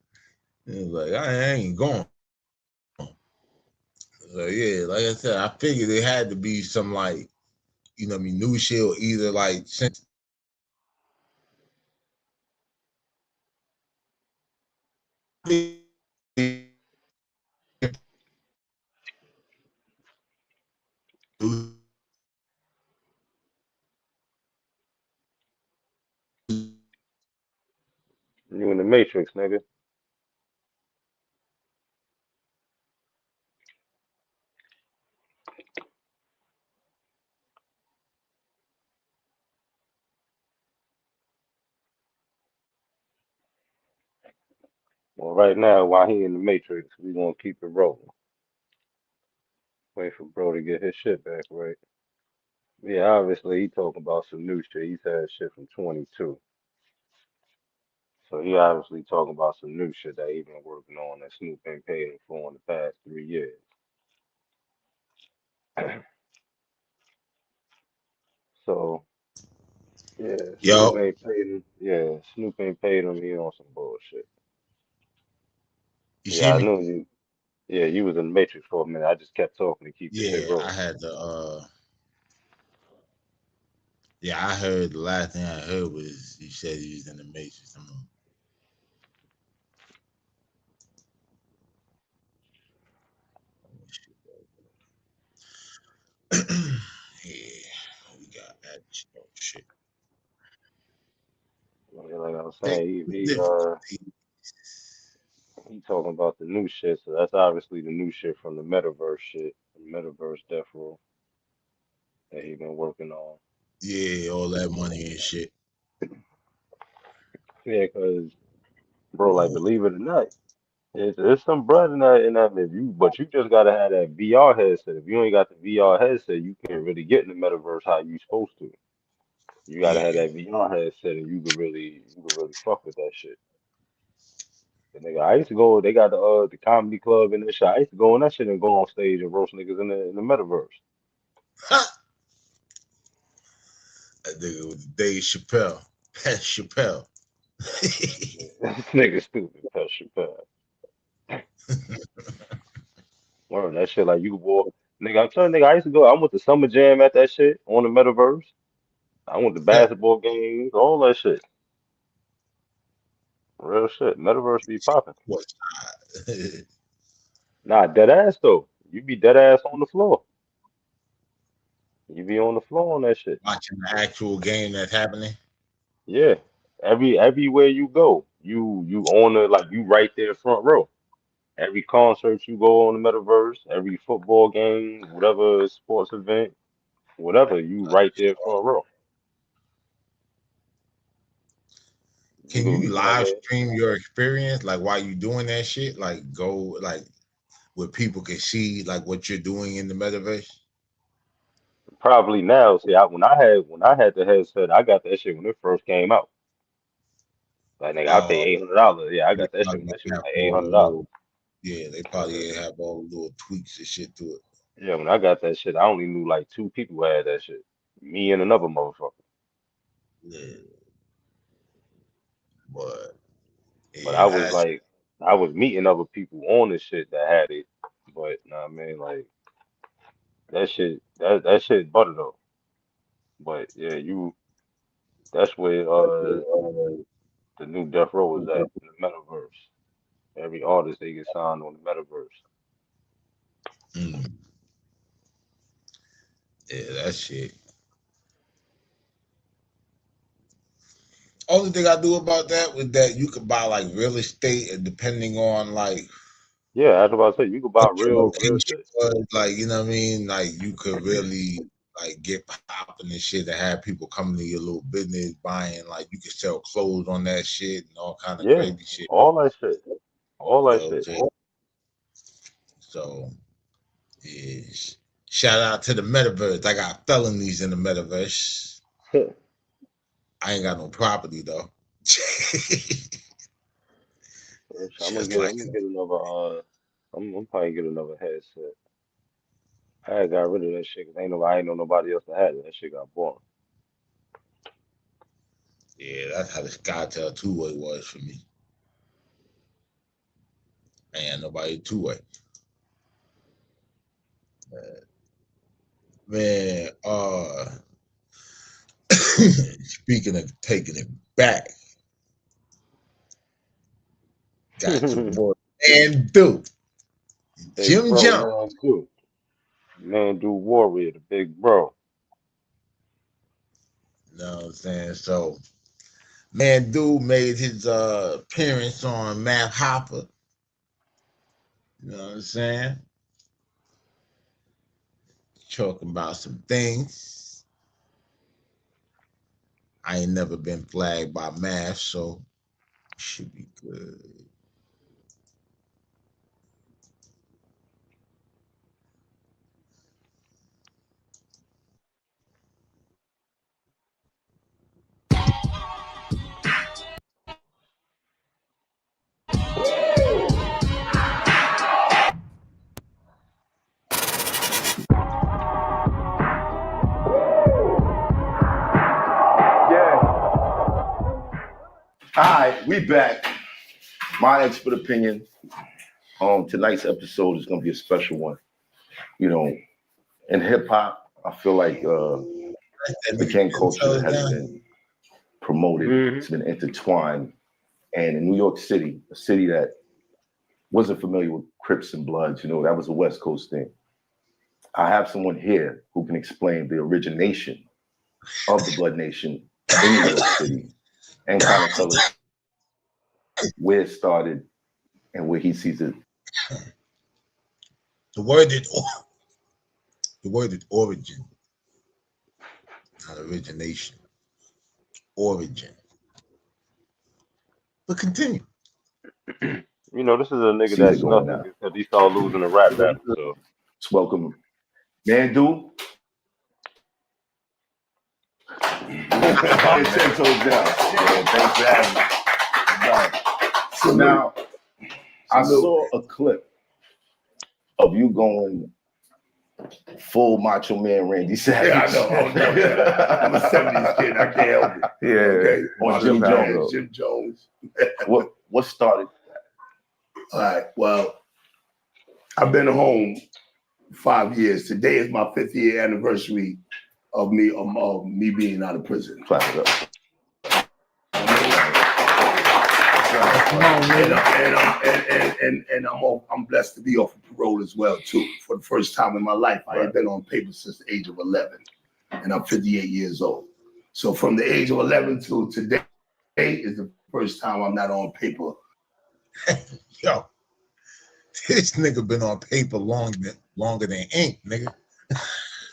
it's like I ain't going. So yeah, like I said, I figured it had to be some like, new shit or either like since You in the Matrix, nigga. right now, while he in the Matrix, we gonna keep it rolling. Wait for bro to get his shit back right. Yeah, obviously he talking about some new shit. He said shit from 22. So he obviously talking about some new shit that he been working on that Snoop ain't paid him for in the past 3 years. So yeah, Snoop Yo, ain't paid him. Yeah, Snoop ain't paid him. He on some bullshit. you see Yeah, I me? knew you. Yeah, you was in the Matrix for a minute. I just kept talking to keep the shit Yeah, I rolling. had to. Yeah, I heard the last thing I heard was he said he was in the Matrix. Yeah, we got that shit. Yeah, like I was They, saying, he talking about the new shit. So that's obviously the new shit from the metaverse shit, the metaverse death row that he been working on. yeah, all that money and shit. Yeah, cause bro, like believe it or not. It's some bread in that you but you just gotta have that VR headset. If you ain't got the VR headset, you can't really get in the metaverse how you supposed to. You gotta have Yeah, that VR headset and you can really fuck with that shit. And nigga, I used to go, they got the comedy club and this shit. I used to go in that shit and go on stage and roast niggas in the metaverse. that nigga was Dave Chappelle, Pat Chappelle. This nigga stupid, Pet Chappelle. Word, that shit like you walk. Nigga, I'm telling you, nigga, I used to go, I went to Summer Jam at that shit on the metaverse. I went to basketball games, all that shit. Real shit. Metaverse be popping. What? Nah, dead ass though. You be dead ass on the floor. You be on the floor on that shit. Watching the actual game that's happening. Yeah. Everywhere you go, you on the like you right there front row. Every concert you go on the metaverse, every football game, whatever sports event, whatever, you right there front row. Can you You never live stream your experience, like while you doing that shit? Like go like where people can see like what you're doing in the metaverse. probably now. See, when I had the headset, I got that shit when it first came out. Like nigga, I paid Oh, $800. Yeah, I they got that shit probably when that shit was have like eight all the hundred dollars. little, yeah, they probably have all the little tweaks and shit to it. Yeah, when I got that shit, I only knew like two people who had that shit. Me and another motherfucker. Yeah, but But yeah, I was that's like, I was meeting other people on this shit that had it. But nah, man, like that shit butter though. But yeah, that's where the new Death Row is at in the metaverse. Every artist they get signed on the metaverse. mm, yeah, that shit. Only thing I knew about that was that you could buy like real estate, and depending on like Yeah, I was about to say you could buy what your real location shit. was, like you know what I mean, like you could really like get popping and shit and have people coming to your little business buying, like you could sell clothes on that shit and all kind of Yeah, crazy shit. all that shit. All You that know what I'm shit. saying? So yeah. Shout out to the metaverse. I got felonies in the metaverse. I ain't got no property though. Just like I'm gonna get another I'm probably get another headset. I had got rid of that shit 'cause I ain't know nobody else that had it. That shit got boring. yeah, that's how the SkyTel two-way was for me. Man, nobody two-way. Man, speaking of taking it back, got your boy MANDU, Big Jim bro, Jump. man, too. Man, do warrior, the big bro. You know what I'm saying? So MANDU made his appearance on Math Hopper. You know what I'm saying? Talking about some things. I ain't never been flagged by Math, so should be good. right, we back. My expert opinion. Tonight's episode is gonna be a special one. You know, in hip hop, I feel like the gang culture has been promoted. It's been intertwined, and in New York City, a city that wasn't familiar with Crips and Bloods, you know, that was a West Coast thing. I have someone here who can explain the origination of the Blood Nation in New York City and kind of tell us where it started and where he sees it. The word is origin, not origination. Origin. But continue. You know, this is a nigga that's nothing because he started losing the rap battle. So let's welcome MANDU. Thanks for having me. So now, I saw a clip of you going full Macho Man Randy Savage. Yeah, I know. I'm a 70s kid. I can't help it. Yeah, okay. On Jim Jones. Jim Jones. What started that? All right. Well, I've been home 5 years. Today is my 5th year anniversary of me being out of prison. Clap it up. And I'm blessed to be off of parole as well too. For the first time in my life, I had been on paper since the age of 11, and I'm 58 years old. So from the age of 11 to today is the first time I'm not on paper. Yo, this nigga been on paper longer than ink, nigga.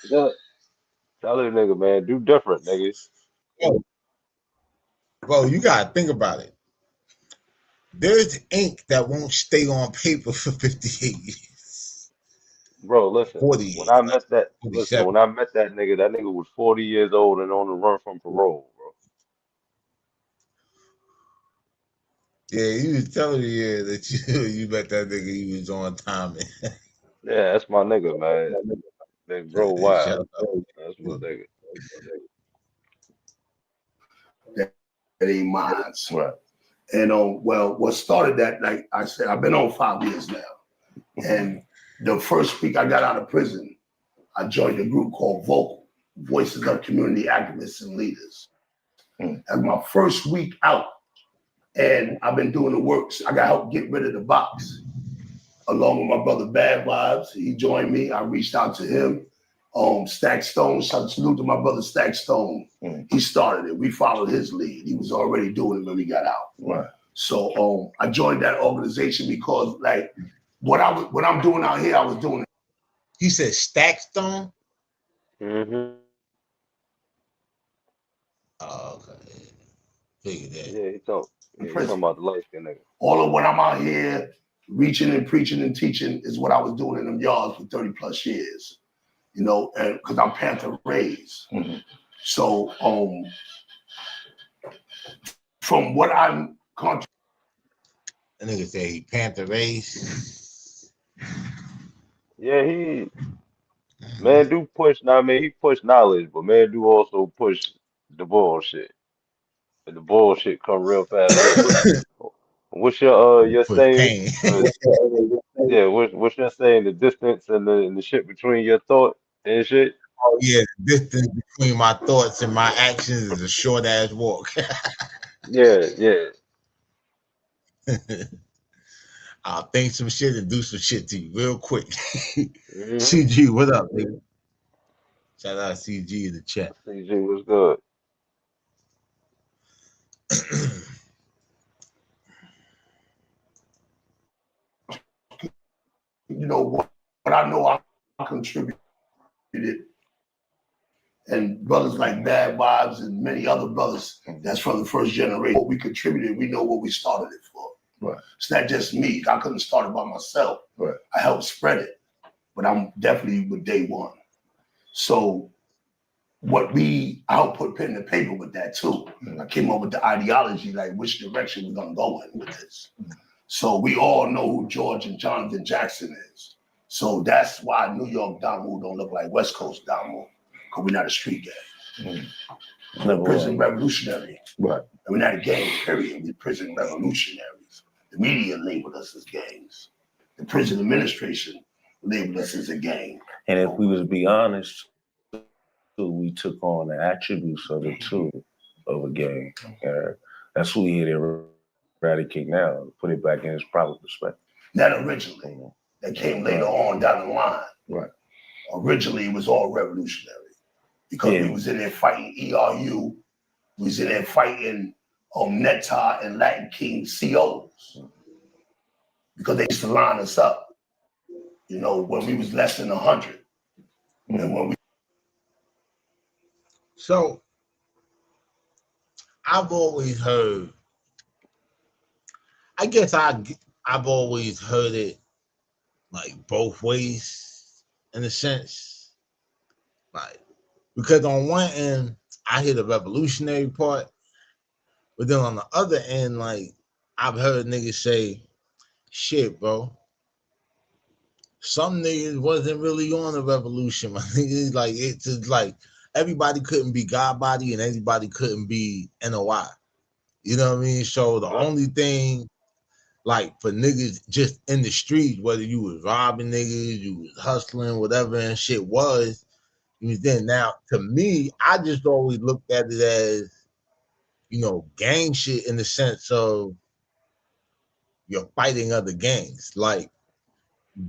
Tell that nigga, man, do different, nigga. Bro, you gotta think about it. There's ink that won't stay on paper for 58 years. Bro, listen. 40 when I met that nigga was 40 years old and on the run from parole, bro. Yeah, he was telling me that you met that nigga. He was on time. Yeah, that's my nigga, man. Big bro, wild. That's my nigga. That ain't mine. Right. And well, what started that, like I said, I've been on 5 years now. And the first week I got out of prison, I joined a group called Vocal, Voices of Community Activists and Leaders. That's my first week out. And I've been doing the works. I got help get rid of the box. Along with my brother Bad Vibes, he joined me. I reached out to him. Stack Stone, salute to my brother Stack Stone. He started it. We followed his lead. He was already doing it when we got out. Right. So I joined that organization because, like, what I'm doing out here, I was doing it. He said Stack Stone? Mm-hmm. Oh, okay. Figured that. Yeah, he's talking about the light skin nigga. All of what I'm out here reaching and preaching and teaching is what I was doing in them yards for 30 plus years. You know, and because I'm Panther raised. So from what I'm contributing. That nigga say he Panther raised. Yeah, MANDU push. Now, I mean, he pushed knowledge, but MANDU also pushed the bullshit. And the bullshit come real fast. What's your saying? Yeah, what's your saying? The distance and the shit between your thought and shit. Oh yeah, the distance between my thoughts and my actions is a short ass walk. Yeah. I'll think some shit and do some shit to you real quick. CG, what up, nigga? Shout out CG in the chat. CG, what's good? You know what I know I contributed, and brothers like Bad Vibes and many other brothers that's from the first generation. What we contributed, we know what we started it for. Right. It's not just me. I couldn't start it by myself. Right. I helped spread it, but I'm definitely with day one. So I helped put pen to paper with that too. I came up with the ideology, like which direction we're gonna go in with this. So we all know who George and Jonathan Jackson is. So that's why New York Damu don't look like West Coast Damu, because we're not a street gang. We're prison revolutionary. Right. We're not a gang, period. We're prison revolutionaries. The media labeled us as gangs. The prison administration labeled us as a gang. And if we was to be honest, we took on the attributes of it too, of a gang. That's what we here to eradicate now, put it back in its proper perspective. Not originally. That came later on down the line. Right. Originally, it was all revolutionary because we was in there fighting ERU. We was in there fighting Netta and Latin King COs because they used to line us up, you know, when we was less than 100. And when we So I've always heard, I guess I've always heard it like both ways in a sense. Like, because on one end, I hear the revolutionary part, but then on the other end, like, I've heard niggas say, shit, bro, some niggas wasn't really on the revolution, my niggas. Like, it's just like everybody couldn't be God body and everybody couldn't be NOI. You know what I mean? So the only thing, like, for niggas just in the streets, whether you was robbing niggas, you was hustling, whatever and shit was, you was then. Now, to me, I just always looked at it as, you know, gang shit in the sense of you're fighting other gangs, like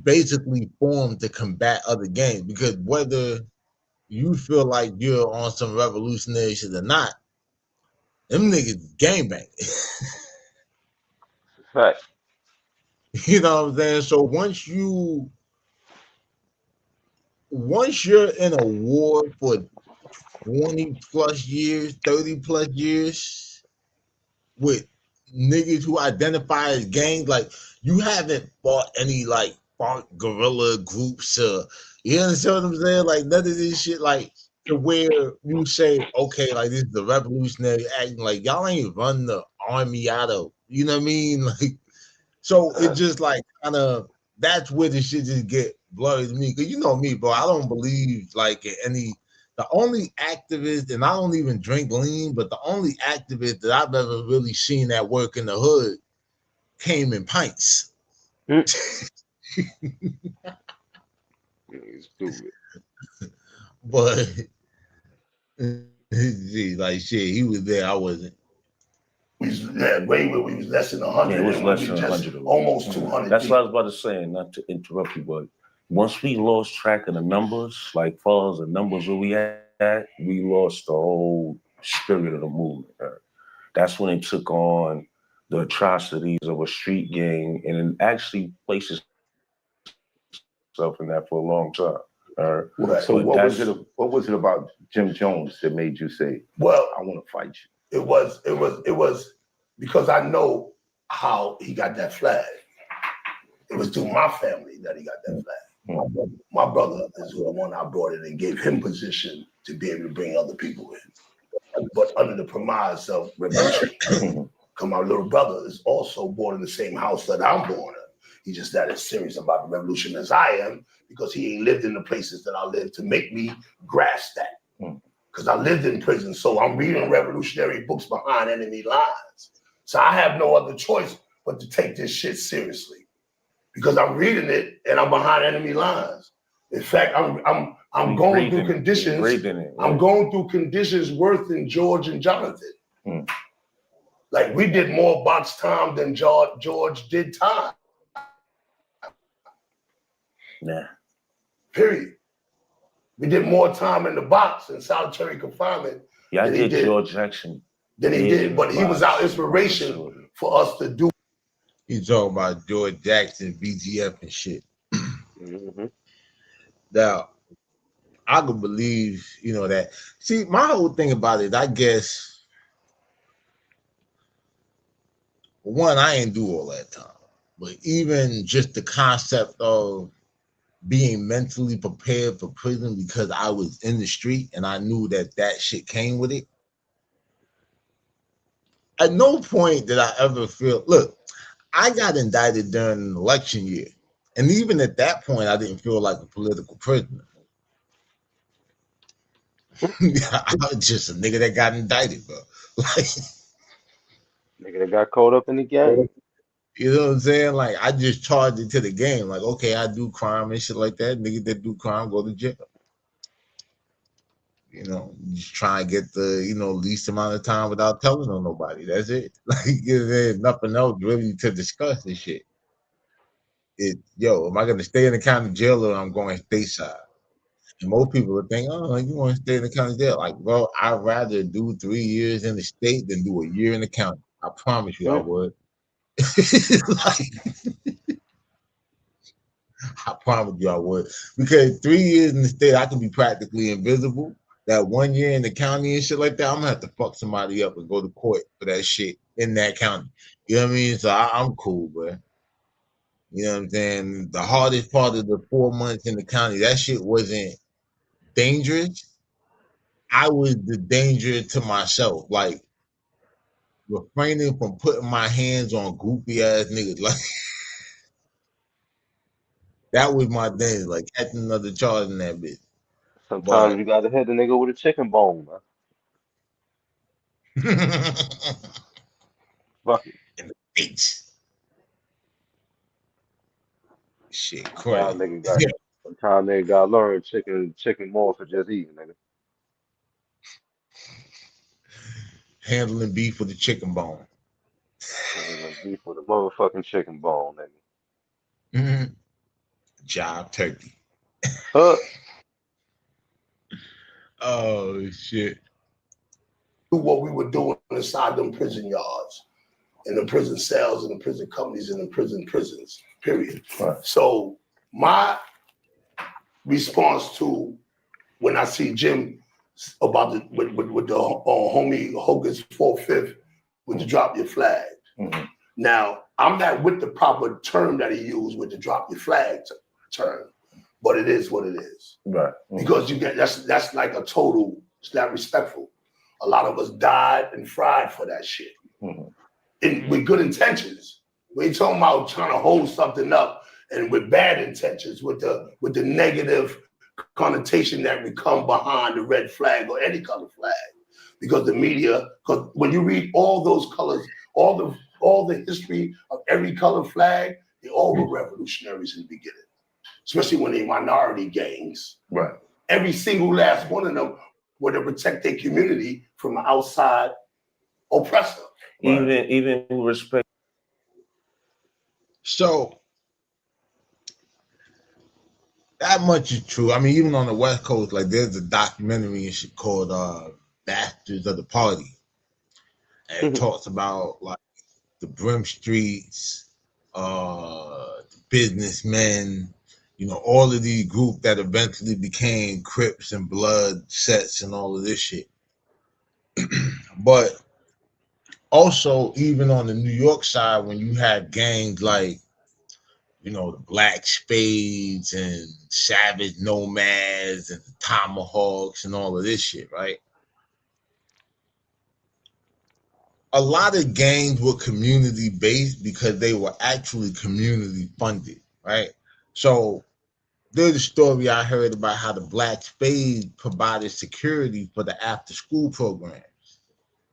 basically formed to combat other gangs. Because whether you feel like you're on some revolutionary shit or not, them niggas gangbang. Right. You know what I'm saying? So once you're in a war for 20 plus years, 30 plus years with niggas who identify as gangs, like, you haven't fought any like guerrilla groups, you understand what I'm saying? Like, none of this shit, like, to where you say, okay, like, this is the revolutionary acting, like, y'all ain't run the army out of, you know what I mean? Like, so it just like kind of, that's where the shit just get blurry to me. Cause you know me, bro, I don't believe like in any, the only activist, and I don't even drink lean, but the only activist that I've ever really seen that work in the hood came in pints. Stupid. But like shit, he was there, I wasn't. we was less than 100. Yeah, it was less than 100. Almost 200. That's what I was about to say, not to interrupt you, but once we lost track of the numbers, like far as the numbers that we had, we lost the whole spirit of the movement. That's when it took on the atrocities of a street gang, and it actually places itself in that for a long time. So what was it about Jim Jones that made you say, well, I want to fight you? It was because I know how he got that flag. It was through my family that he got that flag. My brother is the one I brought in and gave him position to be able to bring other people in. But under the premise of revolution, because my little brother is also born in the same house that I'm born in. He's just not as serious about the revolution as I am, because he ain't lived in the places that I lived to make me grasp that. Because I lived in prison, so I'm reading revolutionary books behind enemy lines. So I have no other choice but to take this shit seriously, because I'm reading it and I'm behind enemy lines. In fact, I'm going through conditions. I'm going through conditions worse than George and Jonathan. Like, we did more box time than George did time. Yeah. Period. We did more time in the box in solitary confinement. Yeah, I did George Jackson. Than he did, but he was our inspiration for us to do. You talking about George Jackson, BGF and shit. Now, I could believe, you know, that. See, my whole thing about it, I guess, one, I ain't do all that time. But even just the concept of being mentally prepared for prison because I was in the street and I knew that that shit came with it. At no point did I ever feel, look, I got indicted during an election year. And even at that point, I didn't feel like a political prisoner. I'm just a nigga that got indicted, bro. Like, Nigga that got caught up in the game. you know what I'm saying? Like, I just charged it to the game. Like, okay, I do crime and shit like that. Niggas that do crime go to jail. You know, just try and get the, least amount of time without telling on nobody. That's it. Like, there's nothing else really to discuss this shit. Am I gonna stay in the county jail or I'm going stateside? And most people would think, oh, you want to stay in the county jail. Like, bro, I'd rather do 3 years in the state than do a year in the county. I promise you I would. I promise you I would. Because 3 years in the state, I can be practically invisible. That 1 year in the county and shit like that, I'm gonna have to fuck somebody up and go to court for that shit in that county. You know what I mean? So I'm cool, bro. You know what I'm saying? The hardest part of the 4 months in the county, that shit wasn't dangerous. I was the danger to myself, like refraining from putting my hands on goofy ass niggas. Like that was my danger, like catching another charge in that bitch. Sometimes you gotta hit the nigga with a chicken bone, man. Fuck it. In the face. Shit, Sometimes crazy. nigga gotta learn chicken more for just eating, nigga. Handling beef with a chicken bone. Handling beef with a motherfucking chicken bone, nigga. Job turkey. Oh shit. Do what we were doing inside them prison yards, in the prison cells, in the prison companies, in the prisons, period. Right. So my response to when I see Jim about with the homie Hogan's 4/5 with the drop your flag. Mm-hmm. Now, I'm not with the proper term that he used with the drop your flag term, but it is what it is. Right. Mm-hmm. Because you get that's like a total, it's not respectful. A lot of us died and fried for that shit. Mm-hmm. With good intentions. We ain't talking about trying to hold something up and with bad intentions, with the negative connotation that would come behind the red flag or any color flag. Because the media, because when you read all those colors, all the history of every color flag, they all were revolutionaries in the beginning, especially when they're minority gangs. Right. Every single last one of them were to protect their community from an outside oppressor. Right. Even respect. So that much is true. I mean, even on the West Coast, like there's a documentary and shit called Bastards of the Party. And it talks about like the Brim Streets, the businessmen, all of these groups that eventually became Crips and Blood sets and all of this shit. But also, even on the New York side, when you had gangs like, the Black Spades and Savage Nomads and the Tomahawks and all of this shit, right? A lot of gangs were community-based because they were actually community-funded, right? So there's a story I heard about how the Black Spades provided security for the after-school programs.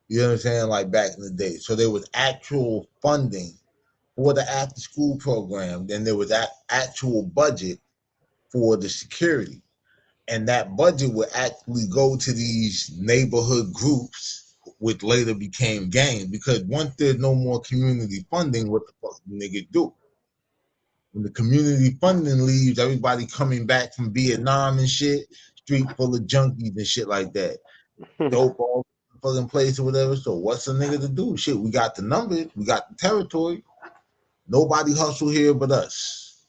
You know what I'm saying? Like back in the day. So there was actual funding for the after-school program. Then there was that actual budget for the security. And that budget would actually go to these neighborhood groups, which later became gangs. Because once there's no more community funding, what the fuck do niggas do? When the community funding leaves, everybody coming back from Vietnam and shit, street full of junkies and shit like that. Dope all fucking place or whatever. So what's a nigga to do? Shit, we got the numbers, we got the territory. Nobody hustle here but us.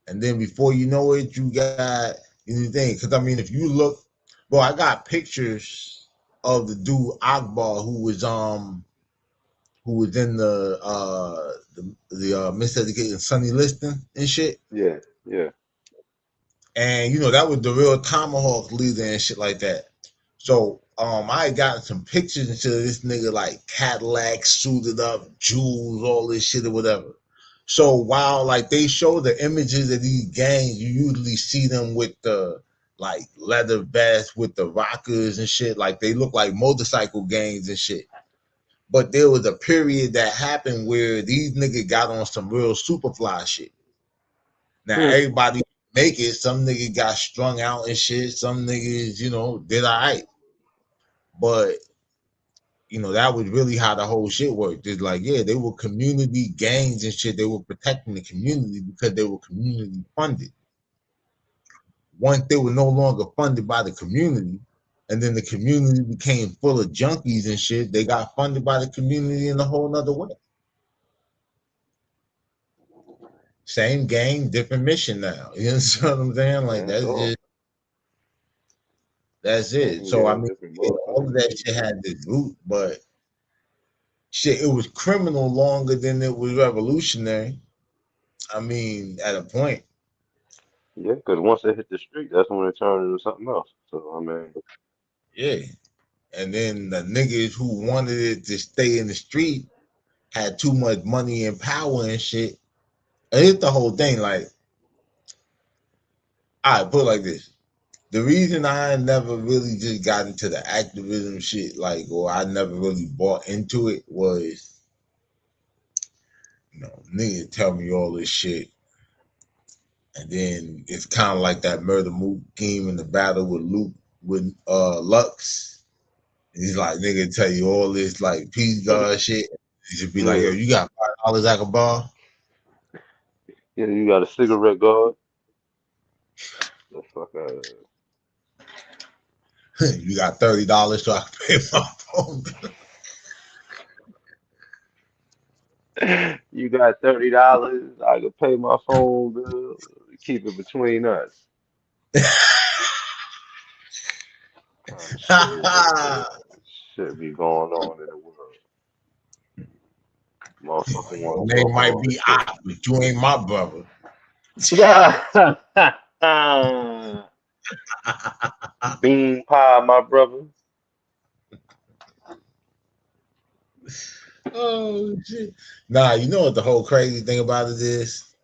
And then before you know it, you got anything. Because I mean, if you look, bro, I got pictures of the dude Akbar who was in the Miseducated Sonny Liston and shit. Yeah. And that was the real Tomahawk leader and shit like that. So I got some pictures and shit of this nigga like Cadillac suited up, jewels, all this shit or whatever. So while like they show the images of these gangs, you usually see them with the like leather vests with the rockers and shit. Like they look like motorcycle gangs and shit. But there was a period that happened where these niggas got on some real superfly shit. Now everybody make it. Some niggas got strung out and shit. Some niggas, you know, did all right. But you know, that was really how the whole shit worked. It's like, yeah, they were community gangs and shit. They were protecting the community because they were community funded. Once they were no longer funded by the community, and then the community became full of junkies and shit, they got funded by the community in a whole nother way. Same gang, different mission now. You know what I'm saying? Like that's it. So I mean, yeah, all of that shit had this root, but shit, it was criminal longer than it was revolutionary. I mean, at a point. Yeah, because once they hit the street, that's when it turned into something else. So I mean, yeah. And then the niggas who wanted it to stay in the street had too much money and power and shit. And it's the whole thing. Like, all right, put it like this. The reason I never really just got into the activism shit, like, or I never really bought into it was, you know, niggas tell me all this shit. And then it's kind of like that Murder Mook game in the battle with Lux. And he's like, nigga tell you all this like peace God shit. He should be like, yo, you got $5 I can borrow? yeah, you got a cigarette guard. The fuck out of You got $30 so I can pay my phone bill. You got $30. I can pay my phone bill. Keep it between us. Shit be going on in the world. Motherfucker want Name might be I, but you ain't my brother. Bean pie, my brother. Oh shit! Nah, you know what the whole crazy thing about it is?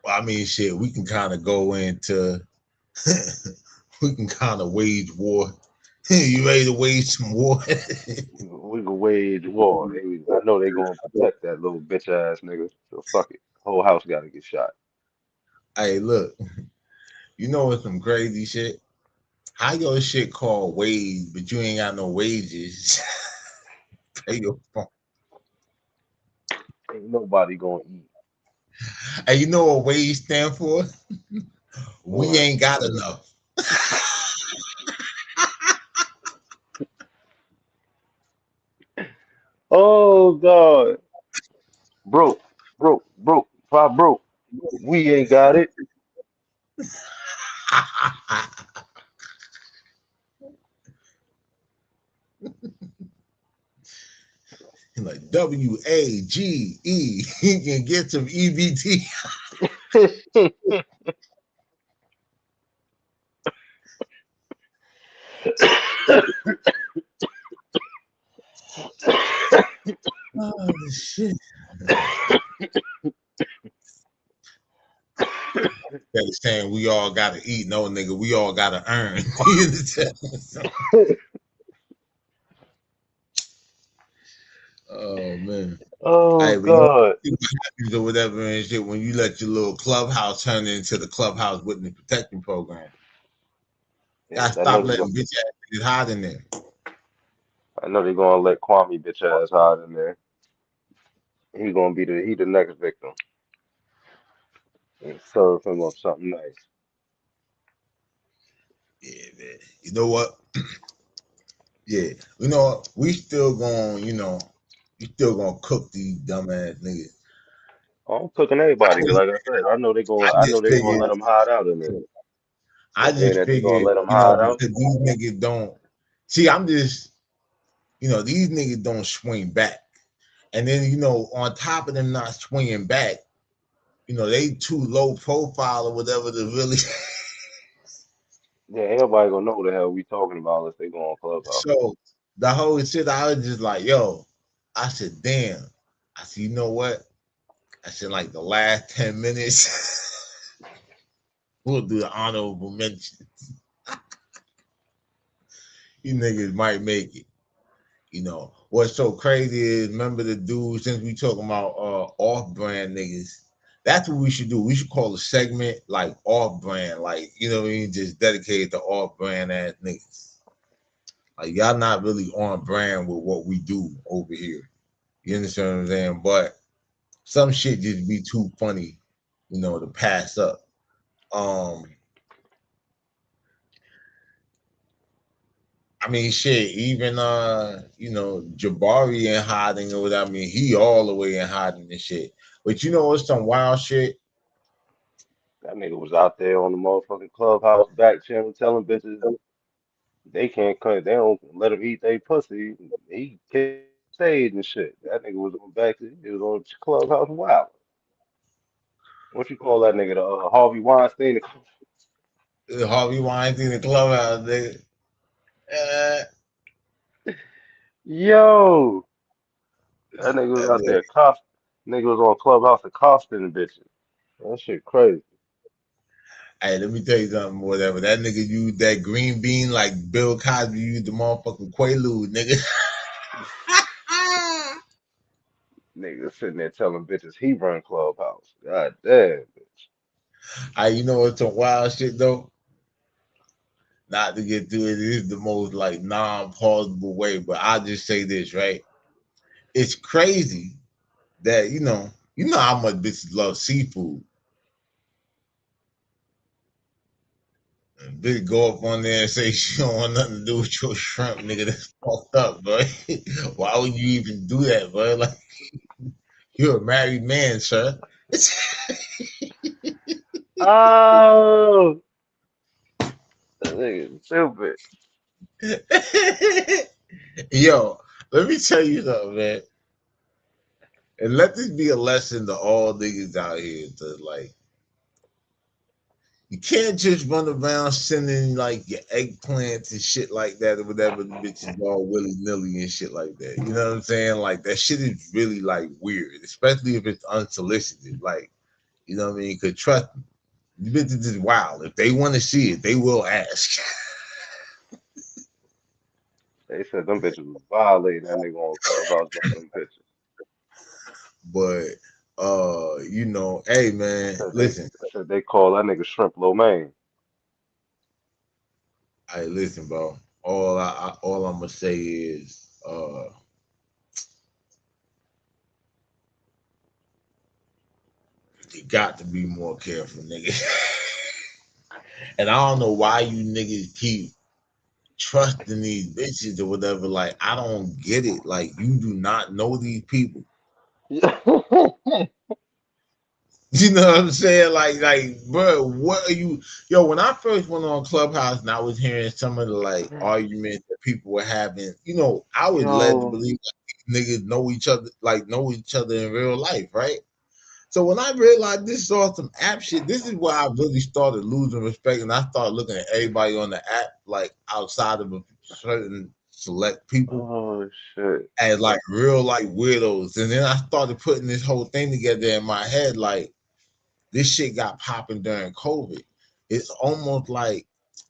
Well, I mean, shit, we can kind of go into, we can kind of wage war. You ready to wage some war? We can wage war. I know they gonna protect that little bitch ass nigga. So fuck it. Whole house gotta get shot. Hey, look, you know what's some crazy shit? How your shit called wage, but you ain't got no wages? Pay your phone. Ain't nobody gonna eat. Hey, you know what wage stand for? We What? ain't got enough. Oh God. Broke. If I broke, we ain't got it. Like W.A.G.E. He can get some EBT. Oh shit. That is saying we all gotta eat. No, nigga, we all gotta earn. Oh man. Oh Hey, but you know God. what happens or whatever and shit when you let your little clubhouse turn into the clubhouse witness protection program. Yeah, Gotta stop letting bitch ass niggas hide in there. I know they gonna let Kwame bitch ass hide in there. He gonna be he the next victim. And serve him up something nice. Yeah, man. You know what? Yeah. You know what? We still gonna, you still gonna cook these dumbass niggas. I'm cooking everybody, cause like I said, I know they gonna let them hide out in there. I And being just that they gonna figured, let them hide out. because these niggas don't see, I'm just, these niggas don't swing back. And then, on top of them not swinging back, they too low profile or whatever to really. Yeah, everybody gonna know what the hell we talking about unless they go on Clubhouse. So the whole shit, I was just like, yo, I said, damn. I said, you know what? I said, like the last 10 minutes, we'll do the honorable mention. You niggas might make it. You know what's so crazy is remember the dude since we talking about off-brand niggas. That's what we should do. We should call a segment like off-brand, like you know what I mean, just dedicated to off-brand ass niggas. Like y'all not really on brand with what we do over here. You understand what I'm saying? But some shit just be too funny, you know, to pass up. Um, I mean, shit. Even you know, Jabari in hiding or whatever. I mean, he all the way in hiding and shit. But you know, what's some wild shit? That nigga was out there on the motherfucking clubhouse back channel telling bitches they can't cut, they don't let him eat they pussy. He can't stage and shit. That nigga was on back, he was on clubhouse wild. What you call that nigga? The Harvey Weinstein? Harvey Weinstein in the clubhouse, nigga. Yo, that nigga was out there nigga was on clubhouse accosting bitches. That shit crazy. Hey, let me tell you something. Whatever that nigga used that green bean like Bill Cosby used the motherfucking Quaalude, nigga. Nigga sitting there telling bitches he run clubhouse. God damn, bitch. Hey, you know what's some wild shit though? Not to get to it, it is the most like non-plausible way, but I'll just say this, right? It's crazy that you know how much bitches love seafood. And bitch go up on there and say she don't want nothing to do with your shrimp, nigga. That's fucked up, bro. Why would you even do that, bro? Like you're a married man, sir. Oh, that nigga stupid. Yo, let me tell you something, man. And let this be a lesson to all niggas out here to like you can't just run around sending like your eggplants and shit like that or whatever the bitches all willy nilly and shit like that. You know what I'm saying? Like that shit is really like weird, especially if it's unsolicited. Like, you know what I mean? Cause trust me, these bitches is wild. If they want to see it, they will ask. They said them bitches was violating that nigga on clubhouse about them pictures. But you know, hey man, listen. Said they call that nigga shrimp lo mein. Hey, listen, bro. All I'm gonna say is you got to be more careful, nigga. And I don't know why you niggas keep trusting these bitches or whatever. Like, I don't get it. Like, you do not know these people. You know what I'm saying? Like, bro, what are you? Yo, when I first went on Clubhouse and I was hearing some of the like arguments that people were having, you know, I was led to Yo, believe like, niggas know each other in real life, right? So when I realized this is all some app shit, this is where I really started losing respect, and I started looking at everybody on the app like outside of a certain select people oh shit. as like real like weirdos. And then I started putting this whole thing together in my head, like this shit got popping during COVID. It's almost like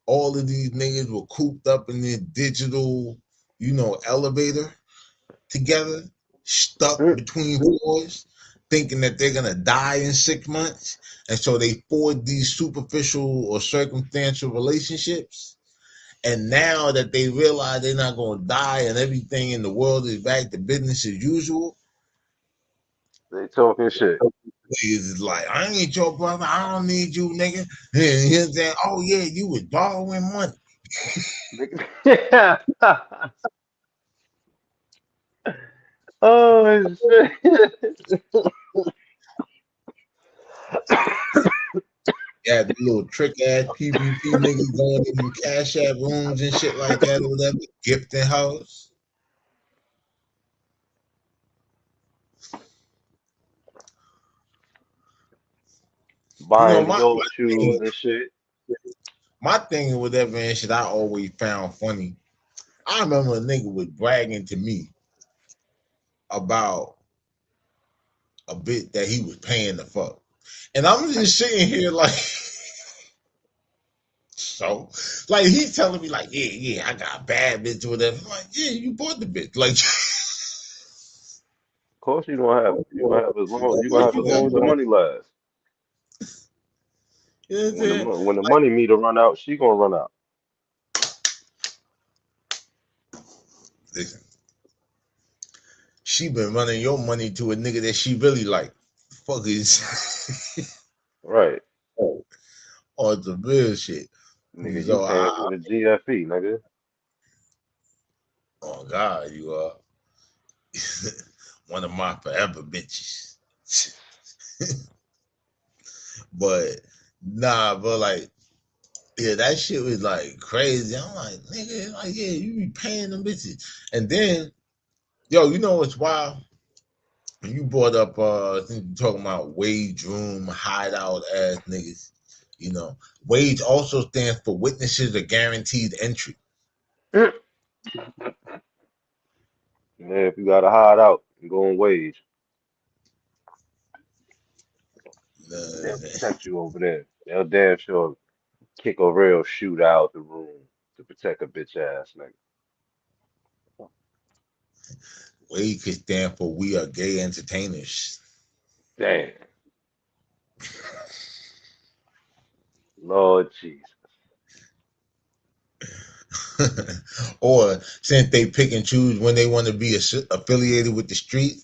all of these niggas were cooped up in this digital, you know, elevator together, stuck between floors, thinking that they're gonna die in 6 months, and so they forge these superficial or circumstantial relationships. And now that they realize they're not gonna die and everything in the world is back to business as usual, They talking shit. niggas is like, I ain't your brother, I don't need you, nigga. And he's saying, oh yeah, you was borrowing money. Oh shit. Yeah, the little trick ass PvP niggas going in them cash app rooms and shit like that or whatever, gifting house. You know, Buying Dior shoes and shit. my thing or whatever and shit I always found funny. I remember a nigga was bragging to me about a bit that he was paying the fuck. And I'm just sitting here like, so. Like, he's telling me, like, yeah, I got a bad bitch or whatever. I'm like, yeah, you bought the bitch. Like, Of course you gonna have it. You gonna have as long of you gonna course have you as long as got the money. money lasts. You know what I'm saying? When the money meter run out, she gonna run out. Listen, she been running your money to a nigga that she really like. Fuck is Right. on the real shit. Nigga, you So paying for the GFE, nigga. oh God, you are one of my forever bitches. But nah, but like, yeah, that shit was like crazy. I'm like, nigga, like, yeah, you be paying them bitches. And then, yo, you know what's wild? You brought up I think you're talking about wage room hideout ass niggas. You know, wage also stands for witnesses or guaranteed entry. Yeah, if you gotta hide out and go on wage, they'll protect you over there. They'll damn sure kick a real shooter out the room to protect a bitch ass nigga. Wage could stand for we are gay entertainers. Damn. Lord Jesus. Or since they pick and choose when they want to be affiliated with the street,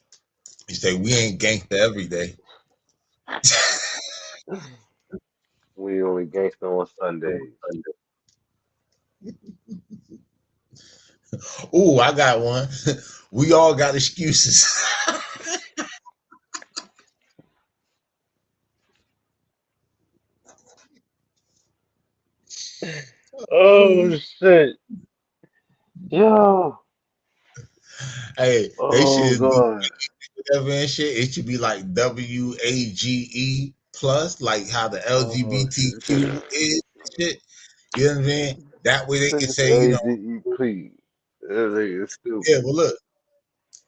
you say we ain't gangster every day. We only gangster on Sundays. Ooh, I got one. We all got excuses. Oh shit. Yo. Hey, they Oh should be God. whatever and shit. It should be like W.A.G.E plus, like how the Oh shit. LGBTQ is and shit. You know what I mean? That way they can It's say, you know, AGE, please. That nigga is yeah, stupid. well look,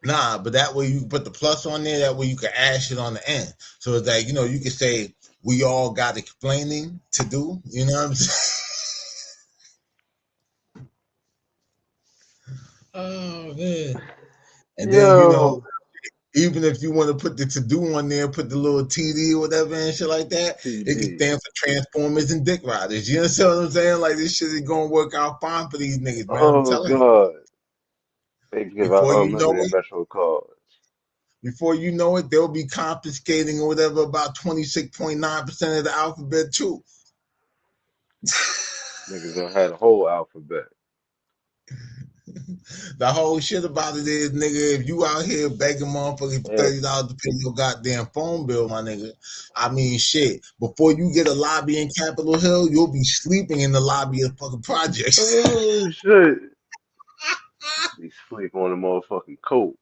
nah, but that way you put the plus on there, that way you can add shit on the end. So it's like, you know, you can say we all got explaining to do, you know what I'm saying? Oh man. And then, you know, Yo. even if you want to put the to do on there, put the little TD or whatever and shit like that, it can TD. stand for Transformers and Dick Riders. You understand what I'm saying? Like this shit is gonna work out fine for these niggas, man. I'm Oh telling you. God. They give out Before you know unlimited it, Metro cards. they'll be confiscating or whatever about 26.9% of the alphabet too. Niggas gonna have the whole alphabet. The whole shit about it is, nigga, if you out here begging motherfuckers for Yeah. $30 to pay your goddamn phone bill, my nigga, I mean, shit. Before you get a lobby in Capitol Hill, you'll be sleeping in the lobby of fucking projects. Oh shit. They sleep on the motherfucking coat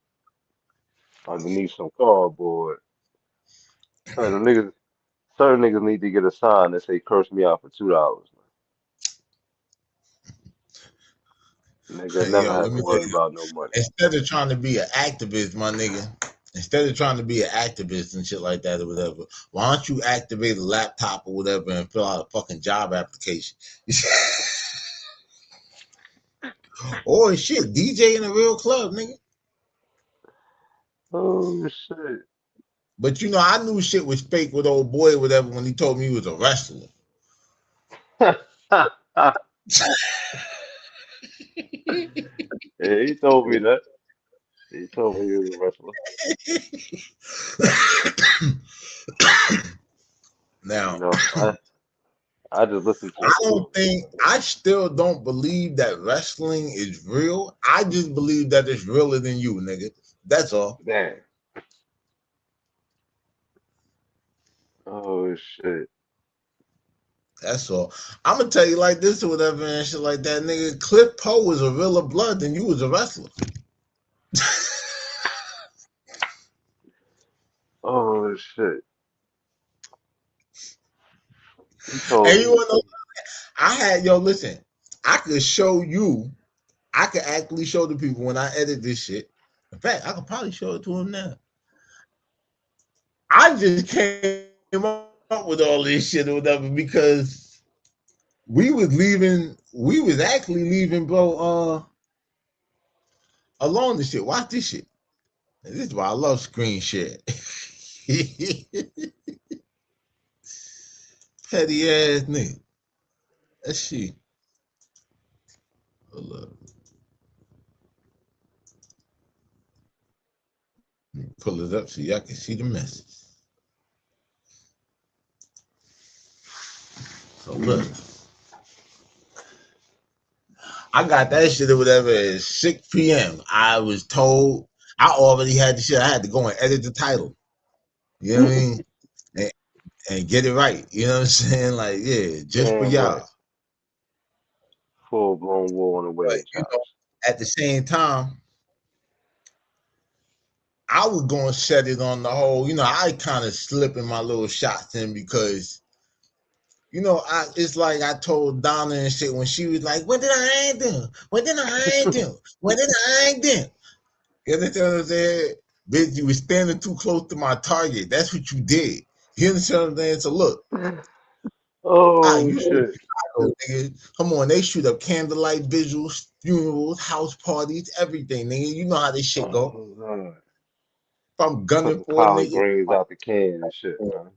underneath some cardboard. Certain niggas need to get a sign that say curse me out for $2. Nigga never Yo, have let to me tell worry you, about no money. instead of trying to be an activist, my nigga, instead of trying to be an activist and shit like that or whatever, why don't you activate a laptop or whatever and fill out a fucking job application? Or shit, DJ in a real club, nigga. Oh shit. But you know, I knew shit was fake with old boy or whatever when he told me he was a wrestler. Yeah, he told me that. He told me he was a wrestler. You Now, know, I just listened to I still don't believe that wrestling is real. I just believe that it's realer than you, nigga. That's all. damn. Oh shit. That's all. I'm gonna tell you like this or whatever and shit like that, nigga. Cliff Poe was a realer blood than you was a wrestler. Oh shit. He told And you me. wanna know, listen, I could show you, I could actually show the people when I edit this shit. In fact, I could probably show it to them now. I just came up with all this shit or whatever because we was actually leaving, bro, alone this shit. Watch this shit. This is why I love screen share. Petty ass nigga. Let's see. Hold up. Let me pull it up so y'all can see the message. So look. I got that shit or whatever at 6 p.m. I was told I already had the shit. I had to go and edit the title. You know what I mean? And get it right. You know what I'm saying? Like, yeah, just for Damn y'all. right. Full blown war on the But wedding you couch. know, at the same time, I was gonna set it on the whole, I kind of slipping my little shots in because it's like I told Donna and shit when she was like, what did I do? What did I do? What did I do? You understand what I'm saying? Bitch, you was standing too close to my target. That's what you did. You understand what I'm saying? So look, Oh you shit. Chicago, nigga. Come on, they shoot up candlelight visuals, funerals, house parties, everything, nigga. You know how this shit go. Oh, God. If I'm gunning Cooking for a collard nigga, greens out the can and shit, man.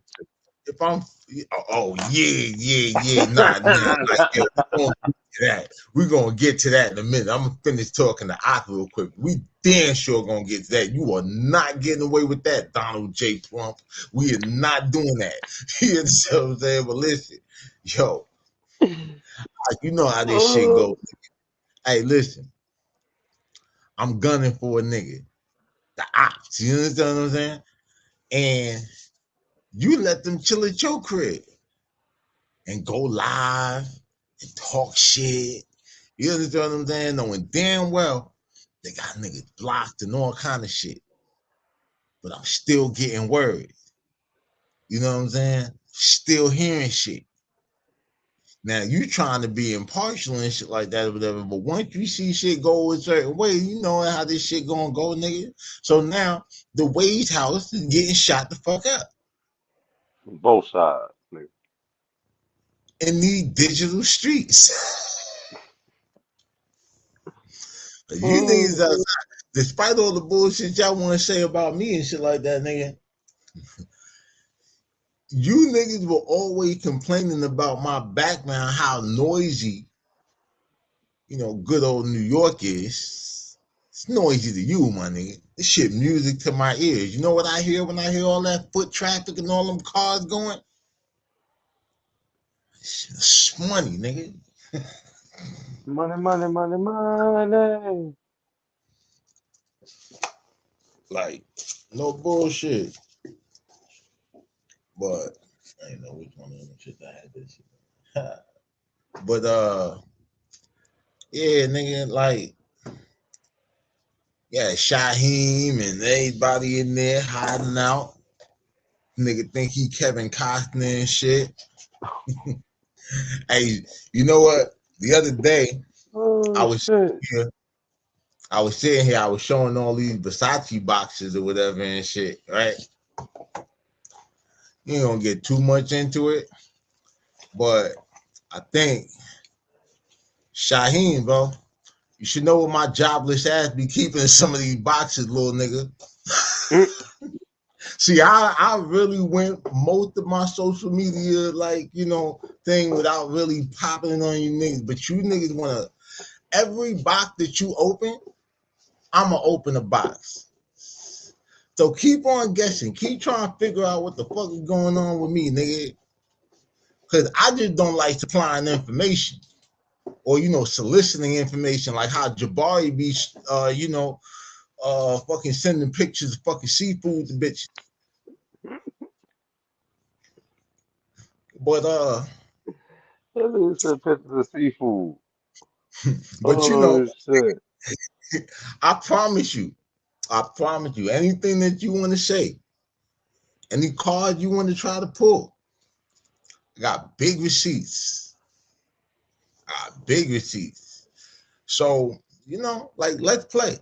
if I'm, like, yo, we're gonna get to that in a minute. I'm gonna finish talking to Ock real quick. We damn sure gonna get to that. You are not getting away with that, Donald J. Trump. We are not doing that. You understand what I'm saying? But listen, yo, you know how this shit go. Hey, listen, I'm gunning for a nigga. The ops, you understand what I'm saying? And you let them chill at your crib and go live and talk shit. You understand what I'm saying? Knowing damn well they got niggas blocked and all kind of shit. But I'm still getting word. You know what I'm saying? Still hearing shit. Now you trying to be impartial and shit like that or whatever, but once you see shit go a certain way, you know how this shit gonna go, nigga. So now the W.A.G.E house is getting shot the fuck up. Both sides, nigga. In these digital streets. You niggas outside, despite all the bullshit y'all want to say about me and shit like that, nigga. You niggas were always complaining about my background, how noisy, good old New York is. It's noisy to you, my nigga. This shit music to my ears. You know what I hear when I hear all that foot traffic and all them cars going? It's money, nigga. Money, money, money, money. Like, no bullshit. But I don't know which one of them shit I had this shit. But yeah, nigga, like, yeah, Shaheem and everybody in there hiding out. Nigga think he Kevin Costner and shit. Hey, you know what? The other day, I Oh was shit. here. I was sitting here. I was showing all these Versace boxes or whatever and shit. Right? You ain't gonna get too much into it, but I think Shaheem, bro, you should know what my jobless ass be keeping some of these boxes, little nigga. See, I really went most of my social media, like, thing without really popping on you niggas. But you niggas wanna, every box that you open, I'ma open a box. So keep on guessing. Keep trying to figure out what the fuck is going on with me, nigga. Cause I just don't like supplying information. Or, soliciting information like how Jabari be, fucking sending pictures of fucking seafood to bitches. But That nigga said pictures of seafood. but Oh shit. I promise you, anything that you want to say, any card you want to try to pull, I got big receipts. Big receipts. So, like, let's play.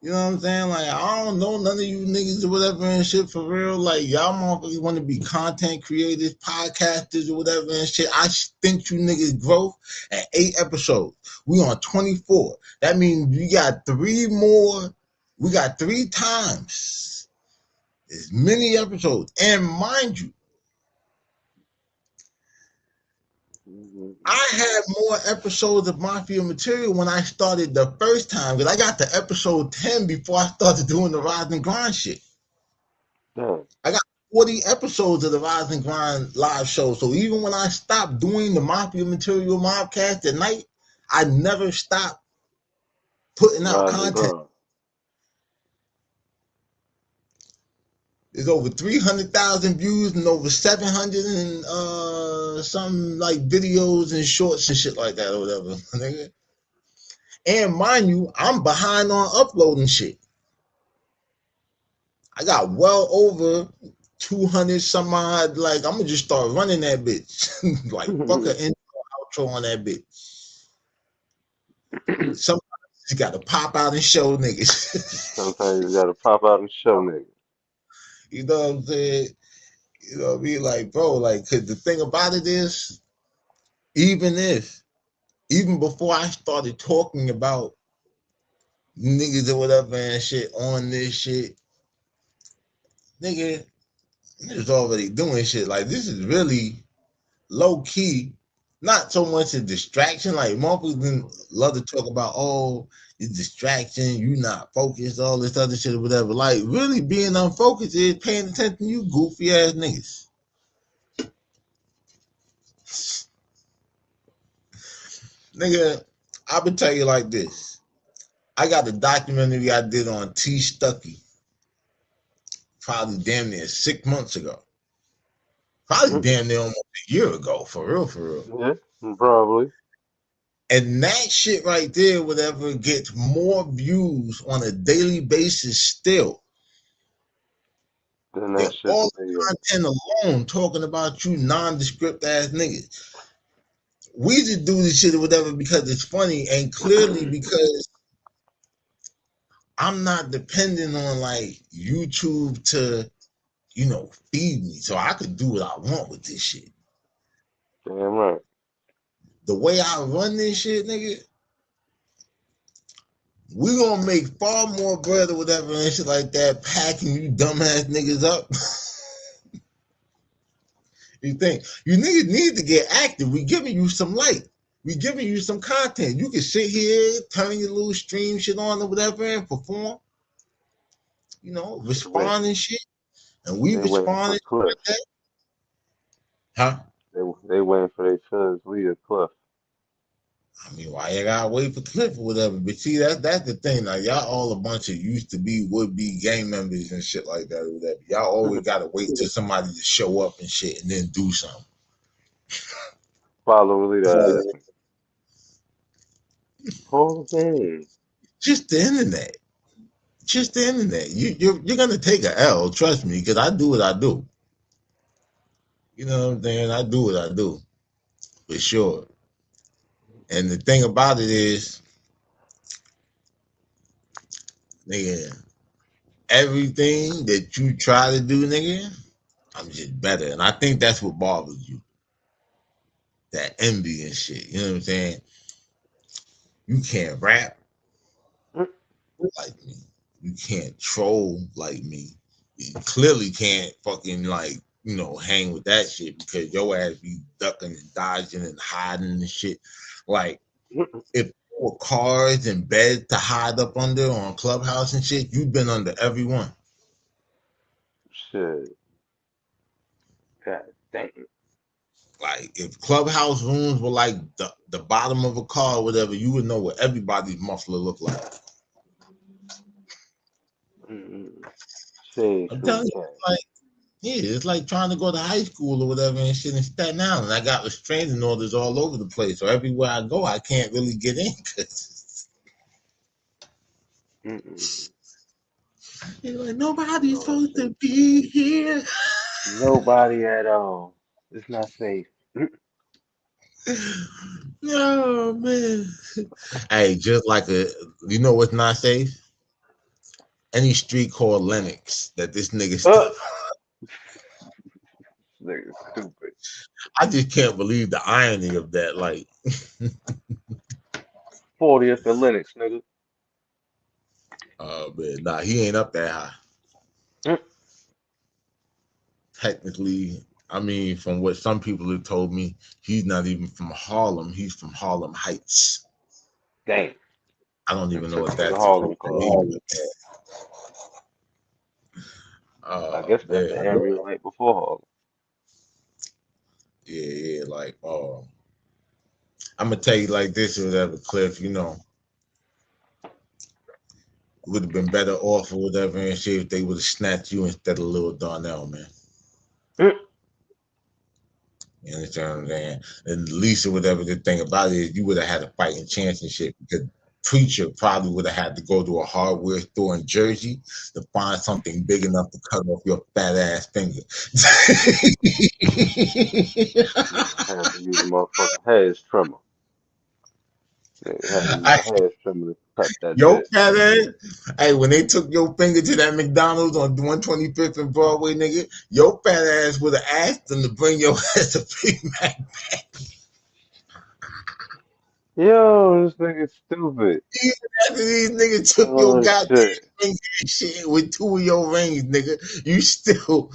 You know what I'm saying? Like, I don't know none of you niggas or whatever and shit for real. Like, y'all motherfuckers want to be content creators, podcasters or whatever and shit. I think you niggas growth at 8 episodes. We on 24. That means we got 3 more. We got 3 times as many episodes. And mind you, I had more episodes of Mafia material when I started the first time because I got to episode 10 before I started doing the Rise and Grind shit. Damn. I got 40 episodes of the Rise and Grind live show. So even when I stopped doing the Mafia material mobcast at night, I never stopped putting out Rise and content. grind. There's over 300,000 views and over 700 and some like videos and shorts and shit like that or whatever. Nigga. And mind you, I'm behind on uploading shit. I got well over 200 some odd. Like, I'm gonna just start running that bitch. Like, fuck an intro, outro on that bitch. Sometimes you gotta pop out and show niggas. Sometimes you gotta pop out and show niggas. You know what I'm saying? You know what I mean? Like, bro, like, cause the thing about it is, even before I started talking about niggas or whatever and shit on this shit, niggas already doing shit. Like, this is really low key, not so much a distraction. Like, motherfuckers love to talk about, oh, it's distraction, you not focused, all this other shit or whatever. Like, really being unfocused is paying attention to you goofy ass niggas. Nigga, I would tell you like this. I got a documentary I did on T. Stuckey probably damn near 6 months ago. Probably damn near almost a year ago, for real, for real. Yeah, probably. And that shit right there, whatever, gets more views on a daily basis still. Then that shit all the content alone talking about you nondescript ass niggas. We just do this shit or whatever because it's funny and clearly because I'm not dependent on like YouTube to, you know, feed me. So I could do what I want with this shit. Damn right. The way I run this shit, nigga, we gonna make far more bread or whatever and shit like that, packing you dumbass niggas up. You think you niggas need to get active? We giving you some light. We giving you some content. You can sit here, turn your little stream shit on or whatever and perform. You know, respond and shit. And we respond and shit like that. Huh? They waiting for their feelings. We a Cliff. I mean, why you gotta wait for Cliff or whatever? But see, that's the thing. Like, y'all all a bunch of used to be, would be gang members and shit like that or whatever. Y'all always gotta wait till somebody to show up and shit and then do something. Follow leader. Whole thing. Just the internet. Just the internet. You're gonna take a L, trust me, because I do what I do. You know what I'm saying? I do what I do. For sure. And the thing about it is, nigga, everything that you try to do, nigga, I'm just better. And I think that's what bothers you. That envy and shit. You know what I'm saying? You can't rap like me. You can't troll like me. You clearly can't fucking like, you know, hang with that shit because your ass be ducking and dodging and hiding and shit. Like, if there were cars and beds to hide up under on Clubhouse and shit, you've been under every one. Shit. God damn. Like, if Clubhouse rooms were like the bottom of a car or whatever, you would know what everybody's muffler looked like. I'm telling you, like, yeah, it's like trying to go to high school or whatever and shit in Staten Island. I got restraining orders all over the place, so everywhere I go, I can't really get in. You're like, nobody's supposed to be here. Nobody at all. It's not safe. No, man. Hey, just like you know what's not safe? any street called Lennox that this nigga Nigga stupid. I just can't believe the irony of that. Like, 40th and Linux, nigga. man, nah, he ain't up that high. Mm. Technically, I mean, from what some people have told me, he's not even from Harlem. He's from Harlem Heights. Dang. I don't even know what that's Harlem supposed to called. mean. I guess that's the Man. area right before Harlem. Yeah, like, I'm gonna tell you like this or whatever, Cliff. You know, would have been better off or whatever and shit if they would have snatched you instead of Lil Darnell, man. You understand what I'm saying? And at least or whatever the thing about it is you would have had a fighting chance and shit because Preacher probably would have had to go to a hardware store in Jersey to find something big enough to cut off your fat ass finger. I had to use a motherfucking hedge trimmer. Nigga had to use a hedge trimmer to cut that Yo, bitch. fat ass. Hey, when they took your finger to that McDonald's on 125th and Broadway, nigga, your fat ass would have asked them to bring your ass a Big Mac back. Yo, this nigga stupid. Even after these niggas took your goddamn finger and shit with 2 of your rings, nigga, you still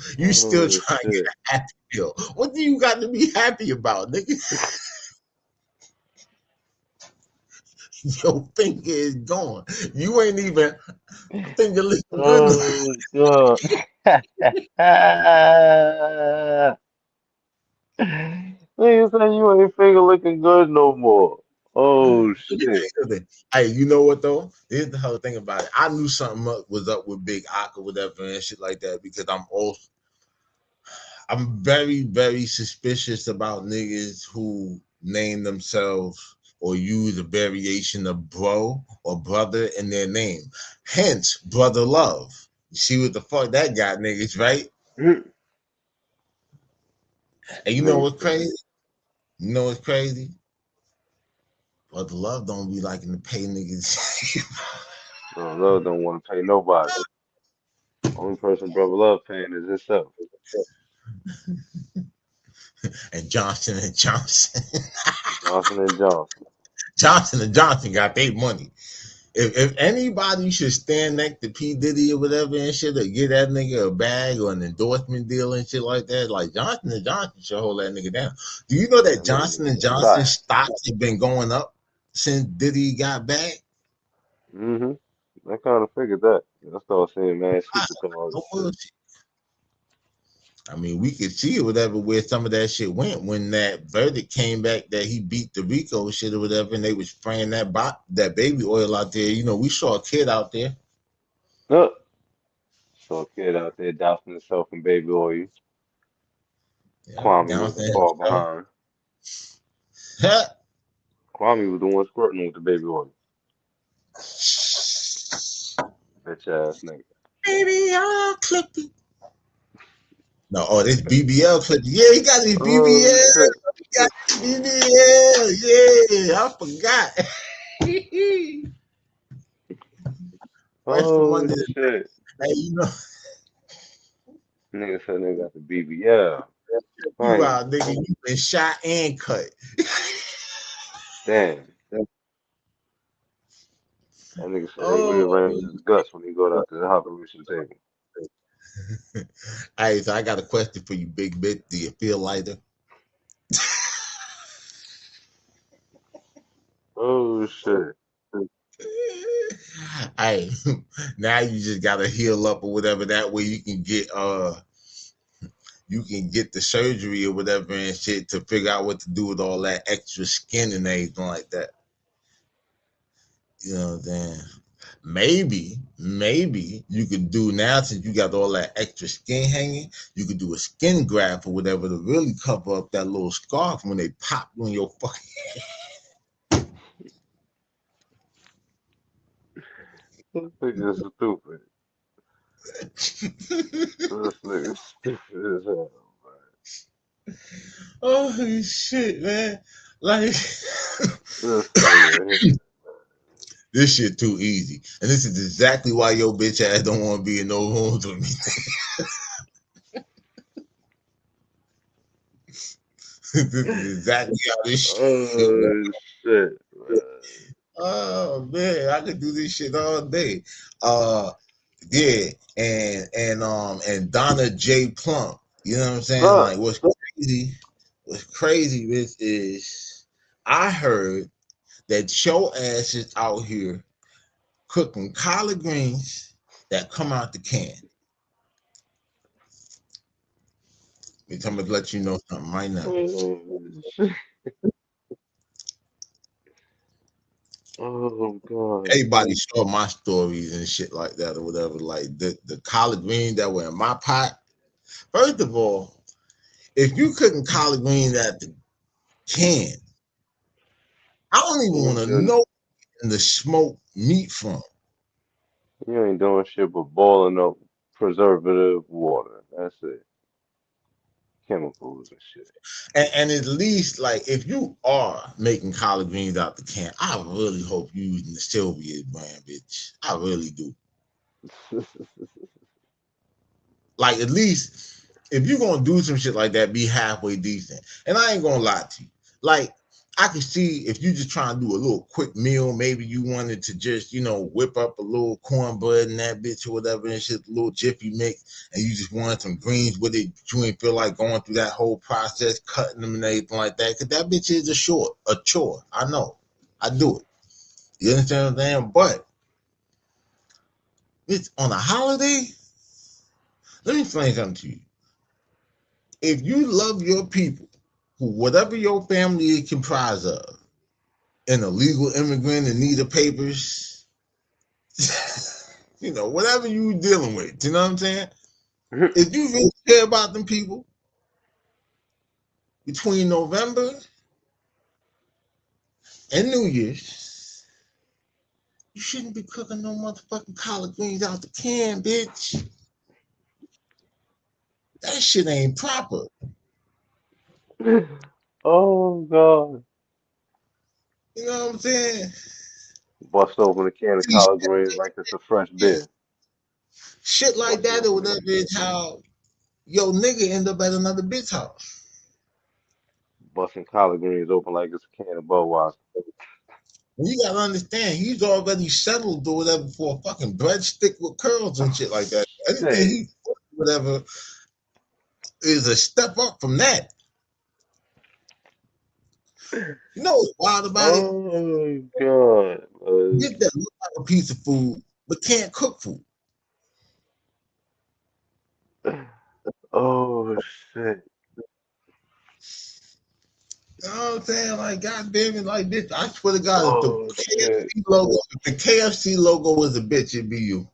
trying to get a happy meal. What do you got to be happy about, nigga? Your finger is gone. You ain't even finger looking good. Oh, God. Nigga say you ain't finger looking good no more. Oh, shit. Hey, you know what though? Here's the whole thing about it. I knew something was up with Big Ock or whatever and shit like that because I'm very, very suspicious about niggas who name themselves or use a variation of bro or brother in their name. Hence, Brother Love. You see what the fuck that got niggas, right? And you know what's crazy? You know what's crazy? Brother Love don't be liking to pay niggas. No, Love don't want to pay nobody. Only person Brother Love paying is himself. And Johnson and Johnson. Johnson and Johnson. Johnson and Johnson got their money. If anybody should stand next to P. Diddy or whatever and shit, or get that nigga a bag or an endorsement deal and shit like that, like Johnson and Johnson should hold that nigga down. Do you know that Johnson and Johnson stocks have been going up since Diddy got back? Mm-hmm. I kind of figured that. I started seeing man supercars and shit. I mean, we could see or whatever where some of that shit went when that verdict came back that he beat the Rico shit or whatever, and they was spraying that baby oil out there. You know, we saw a kid out there. Look, saw a kid out there dousing himself in baby oil. Yeah, Kwame was far behind. Kwame was the one squirting with the baby oil. Bitch ass nigga. Baby, I'll clip it. No, this BBL clip. Yeah, he got his BBL. He got his BBL. Yeah, I forgot. Oh, shit. Hey, you know. Nigga said they got the BBL. You out, nigga. You been shot and cut. Damn. That nigga said they rearranged his guts when he got out to the operation table. Hey, so I got a question for you, Big Bit. Do you feel lighter? Oh, shit. Hey, now you just gotta heal up or whatever. That way you can get the surgery or whatever and shit to figure out what to do with all that extra skin and everything like that. You know what I'm saying? Maybe you could do now, since you got all that extra skin hanging, you could do a skin graft or whatever to really cover up that little scarf when they pop you in your fucking head. This nigga stupid. This nigga stupid as hell, man. Oh shit, man! Like this nigga. This shit too easy. And this is exactly why your bitch ass don't want to be in no rooms with me. This is exactly how this shit works. Shit, man. Oh man, I could do this shit all day. Yeah, and Donna J. Plump. You know what I'm saying? Huh. Like what's crazy is I heard that your ass is out here cooking collard greens that come out the can. I'm gonna let you know something right now. Oh God. Everybody saw my stories and shit like that or whatever. Like the collard greens that were in my pot. First of all, if you cooking collard greens at the can, I don't even want to know in the smoked meat from. You ain't doing shit but boiling up preservative water. That's it. Chemicals and shit. And at least, like, if you are making collard greens out the can, I really hope you using the Sylvia brand, bitch. I really do. Like, at least, if you're going to do some shit like that, be halfway decent. And I ain't going to lie to you. Like, I can see if you just trying to do a little quick meal, maybe you wanted to just, you know, whip up a little cornbread and that bitch or whatever and shit, a little jiffy mix, and you just wanted some greens with it, but you ain't feel like going through that whole process, cutting them and everything like that, because that bitch is a chore. I know. I do it. You understand what I'm saying? But it's on a holiday, let me explain something to you. If you love your people, who whatever your family is comprised of, an illegal immigrant in need of papers, you know, whatever you dealing with, you know what I'm saying? If you really care about them people, between November and New Year's, you shouldn't be cooking no motherfucking collard greens out the can, bitch. That shit ain't proper. Oh God. You know what I'm saying? Bust open a can of collard greens like it's a fresh beer. Shit like that or whatever is how yo nigga end up at another bitch house. Busting collard greens open like it's a can of Budweiser. And you gotta understand, he's already settled or whatever for a fucking breadstick with curls and shit like that. Anything he whatever is a step up from that. You know what's wild about it? Oh God. Get that look like a piece of food, but can't cook food. Oh shit. You know what I'm saying? Like, goddamn it, like this. I swear to God, Oh shit. if the KFC logo was a bitch, it'd be you.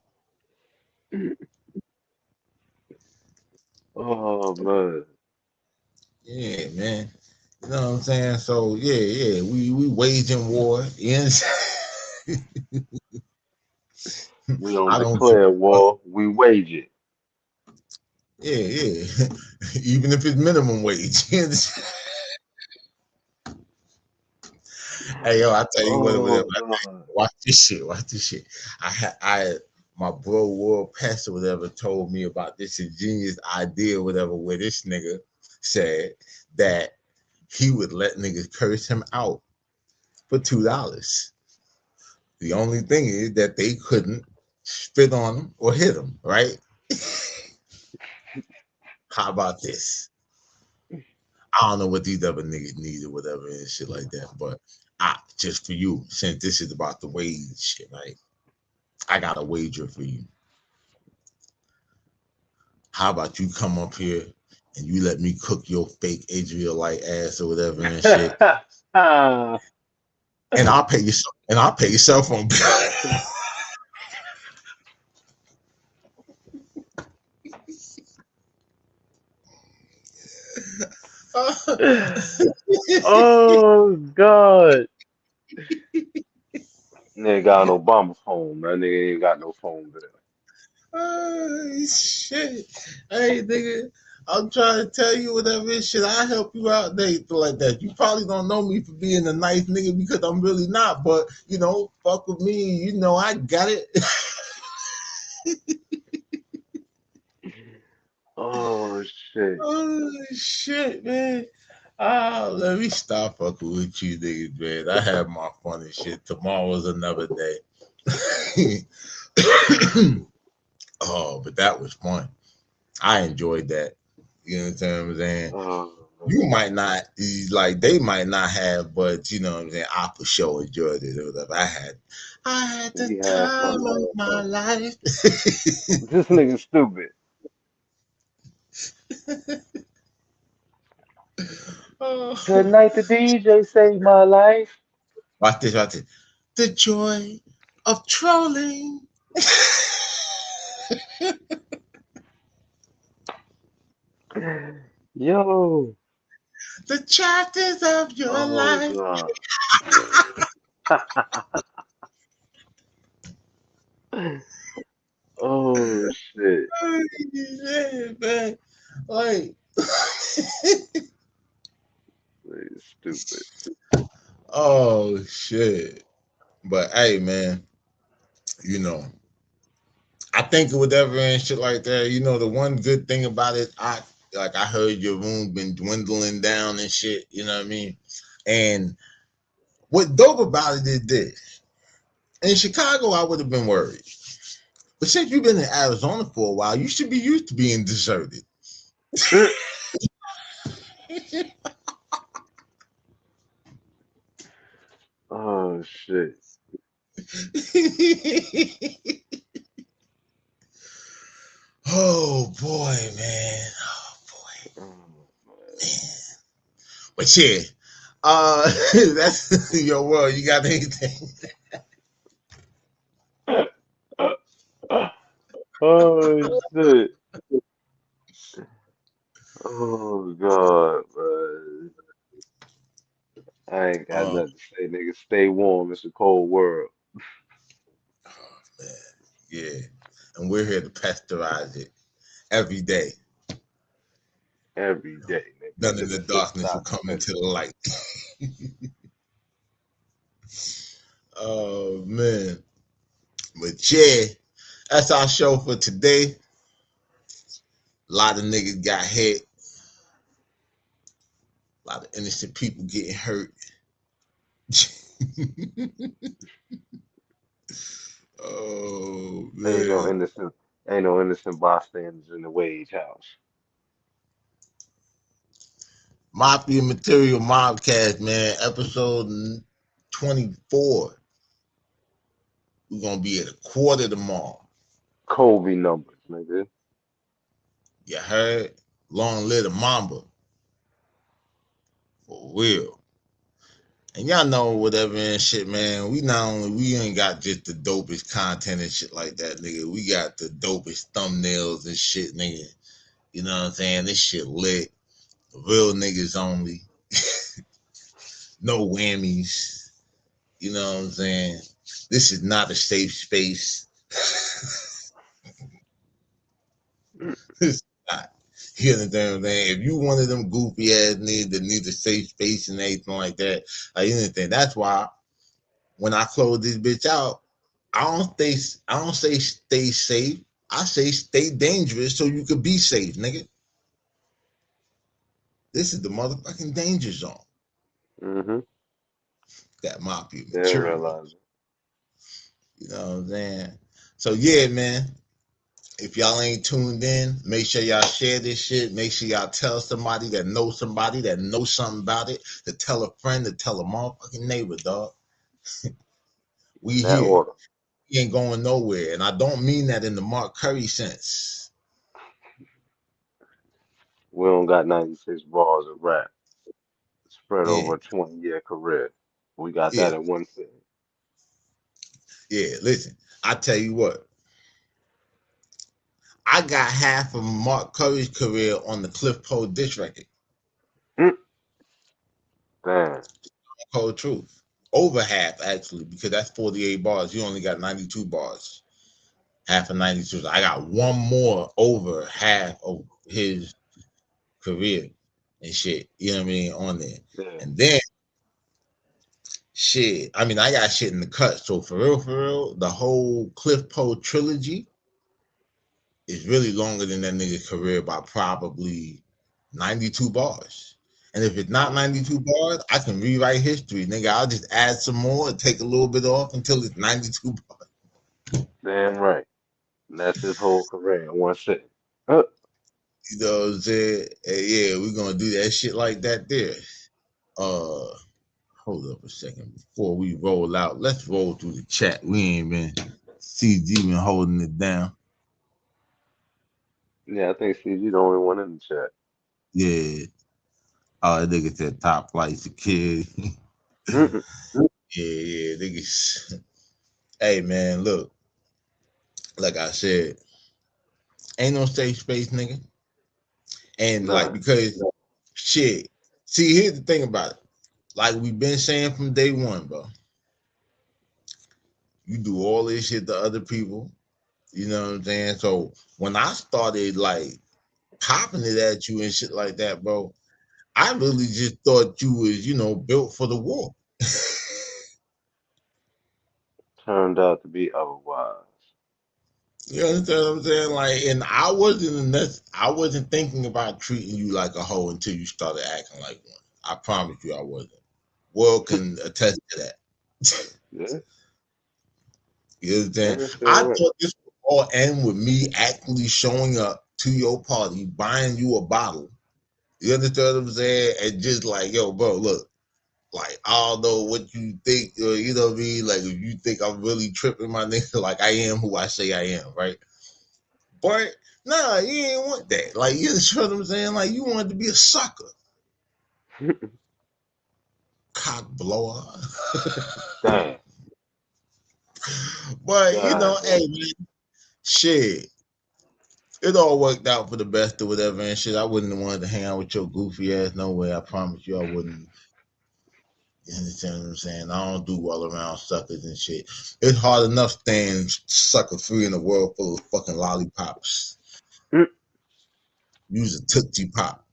Oh man. Yeah, man. You know what I'm saying? So yeah, we waging war. You know what I'm saying? We don't I don't declare war, we wage it. Yeah. Even if it's minimum wage. Hey yo, I tell you Oh what, God. watch this shit. My bro World Pest or whatever told me about this ingenious idea or whatever, where this nigga said that he would let niggas curse him out for $2. The only thing is that they couldn't spit on him or hit him, right? How about this? I don't know what these other niggas need or whatever and shit like that, but just for you, since this is about the wage shit, right? I got a wager for you. How about you come up here and you let me cook your fake Israelite ass or whatever and shit, and I'll pay your cell phone bill. Oh God. Nigga got no Obama phone, man. Nigga ain't got no phone bill. Shit. Hey, nigga. I'm trying to tell you whatever shit. I help you out, Nate, like that. You probably don't know me for being a nice nigga because I'm really not. But you know, fuck with me. You know, I got it. Oh shit. Oh shit, man. Let me stop fucking with you niggas, man. I have my fun and shit. Tomorrow's another day. Oh, but that was fun. I enjoyed that. You know what I'm saying? You might not, like, they might not have, but you know what I'm saying? I for sure enjoyed it or whatever. I had the time of my life. This nigga stupid. Tonight the DJ saved my life. Watch this, watch this. The joy of trolling. Yo. The chapters of your life. God. Oh shit. Yeah, man. Like stupid. Oh shit. But hey, man, you know, I think whatever and shit like that, you know, the one good thing about it, I heard your room been dwindling down and shit, you know what I mean? And what dope about it is this. In Chicago, I would have been worried. But since you've been in Arizona for a while, you should be used to being deserted. Oh shit. Oh boy, man. Oh boy. Man. But yeah, that's your world. You got anything? Oh shit. Oh god, man. I ain't got nothing to say, nigga. Stay warm. It's a cold world. Man, yeah. And we're here to pasteurize it every day. Every day, nigga. None of the darkness will come into the light. Oh man. But yeah, that's our show for today. A lot of niggas got hit. A lot of innocent people getting hurt. Oh man. Ain't no innocent bystanders in the W.A.G.E house. Mafia Material Mobcast, man. Episode 24. We're gonna be at a quarter tomorrow. Kobe numbers, nigga. You heard? Long live the Mamba. For real. And y'all know whatever and shit, man. We ain't got just the dopest content and shit like that, nigga. We got the dopest thumbnails and shit, nigga. You know what I'm saying? This shit lit. Real niggas only. No whammies. You know what I'm saying? This is not a safe space. It's not. You understand what I'm saying? If you one of them goofy ass niggas that need a safe space and anything like that, anything. That's why when I close this bitch out, I don't say stay safe. I say stay dangerous so you could be safe, nigga. This is the motherfucking danger zone. Mm-hmm. That Mafia Yeah, Material. realize it. You know what I'm saying? So yeah, man. If y'all ain't tuned in, make sure y'all share this shit. Make sure y'all tell somebody that knows somebody that knows something about it, to tell a friend, to tell a motherfucking neighbor, dog. We That here. order. We ain't going nowhere. And I don't mean that in the Mark Curry sense. We don't got 96 bars of rap spread Yeah. over a 20-year career. We got Yeah. that in one thing. Yeah, listen, I tell you what. I got half of Mark Curry's career on the Cliff Cole diss record. Damn. Cold truth. Over half, actually, because that's 48 bars. You only got 92 bars. Half of 92. I got one more over half of his career and shit. You know what I mean? On there. Yeah. And then shit. I mean, I got shit in the cut. So for real, the whole Cliff Poe trilogy is really longer than that nigga's career by probably 92 bars. And if it's not 92 bars, I can rewrite history, nigga. I'll just add some more and take a little bit off until it's 92 bars. Damn right. And that's his whole career in one sitting. You know what I'm saying? And yeah, we're gonna do that shit like that there. Hold up a second before we roll out. Let's roll through the chat. We ain't been CG been holding it down. Yeah, I think CG the only one in the chat. Yeah. Oh, that nigga said top flight's a kid. Yeah, niggas. Hey man, look. Like I said, ain't no safe space, nigga. And like because shit. See, here's the thing about it. Like we've been saying from day one, bro. You do all this shit to other people. You know what I'm saying? So when I started like popping it at you and shit like that, bro, I really just thought you was, you know, built for the war. Turned out to be otherwise. You understand what I'm saying? Like, and I wasn't thinking about treating you like a hoe until you started acting like one. I promise you I wasn't. World can attest to that. Yeah. You understand? I thought this would all end with me actually showing up to your party, buying you a bottle. You understand what I'm saying? And just like, yo, bro, look, like, I don't know what you think, or you know what I mean? Like, if you think I'm really tripping, my nigga, like I am who I say I am, right? But nah, you ain't want that. Like, you understand what I'm saying? Like, you wanted to be a sucker. Cock blower. Damn. But you know, hey man, shit. It all worked out for the best or whatever and shit. I wouldn't have wanted to hang out with your goofy ass no way. I promise you I wouldn't. You understand what I'm saying? I don't do well around suckers and shit. It's hard enough staying sucker free in a world full of fucking lollipops. Use a Tootsie Pop.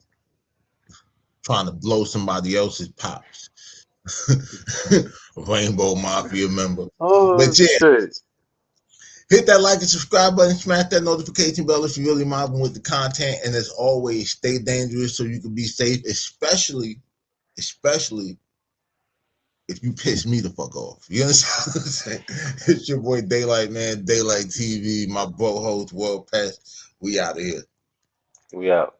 Trying to blow somebody else's pops. Rainbow Mafia member. Oh, but yeah, shit. hit that like and subscribe button, smash that notification bell if you're really mobbing with the content. And as always, stay dangerous so you can be safe, especially if you piss me the fuck off. You understand what I'm saying? It's your boy Daylight, man. Daylight TV, my bro host, World Pest. We out of here. We out.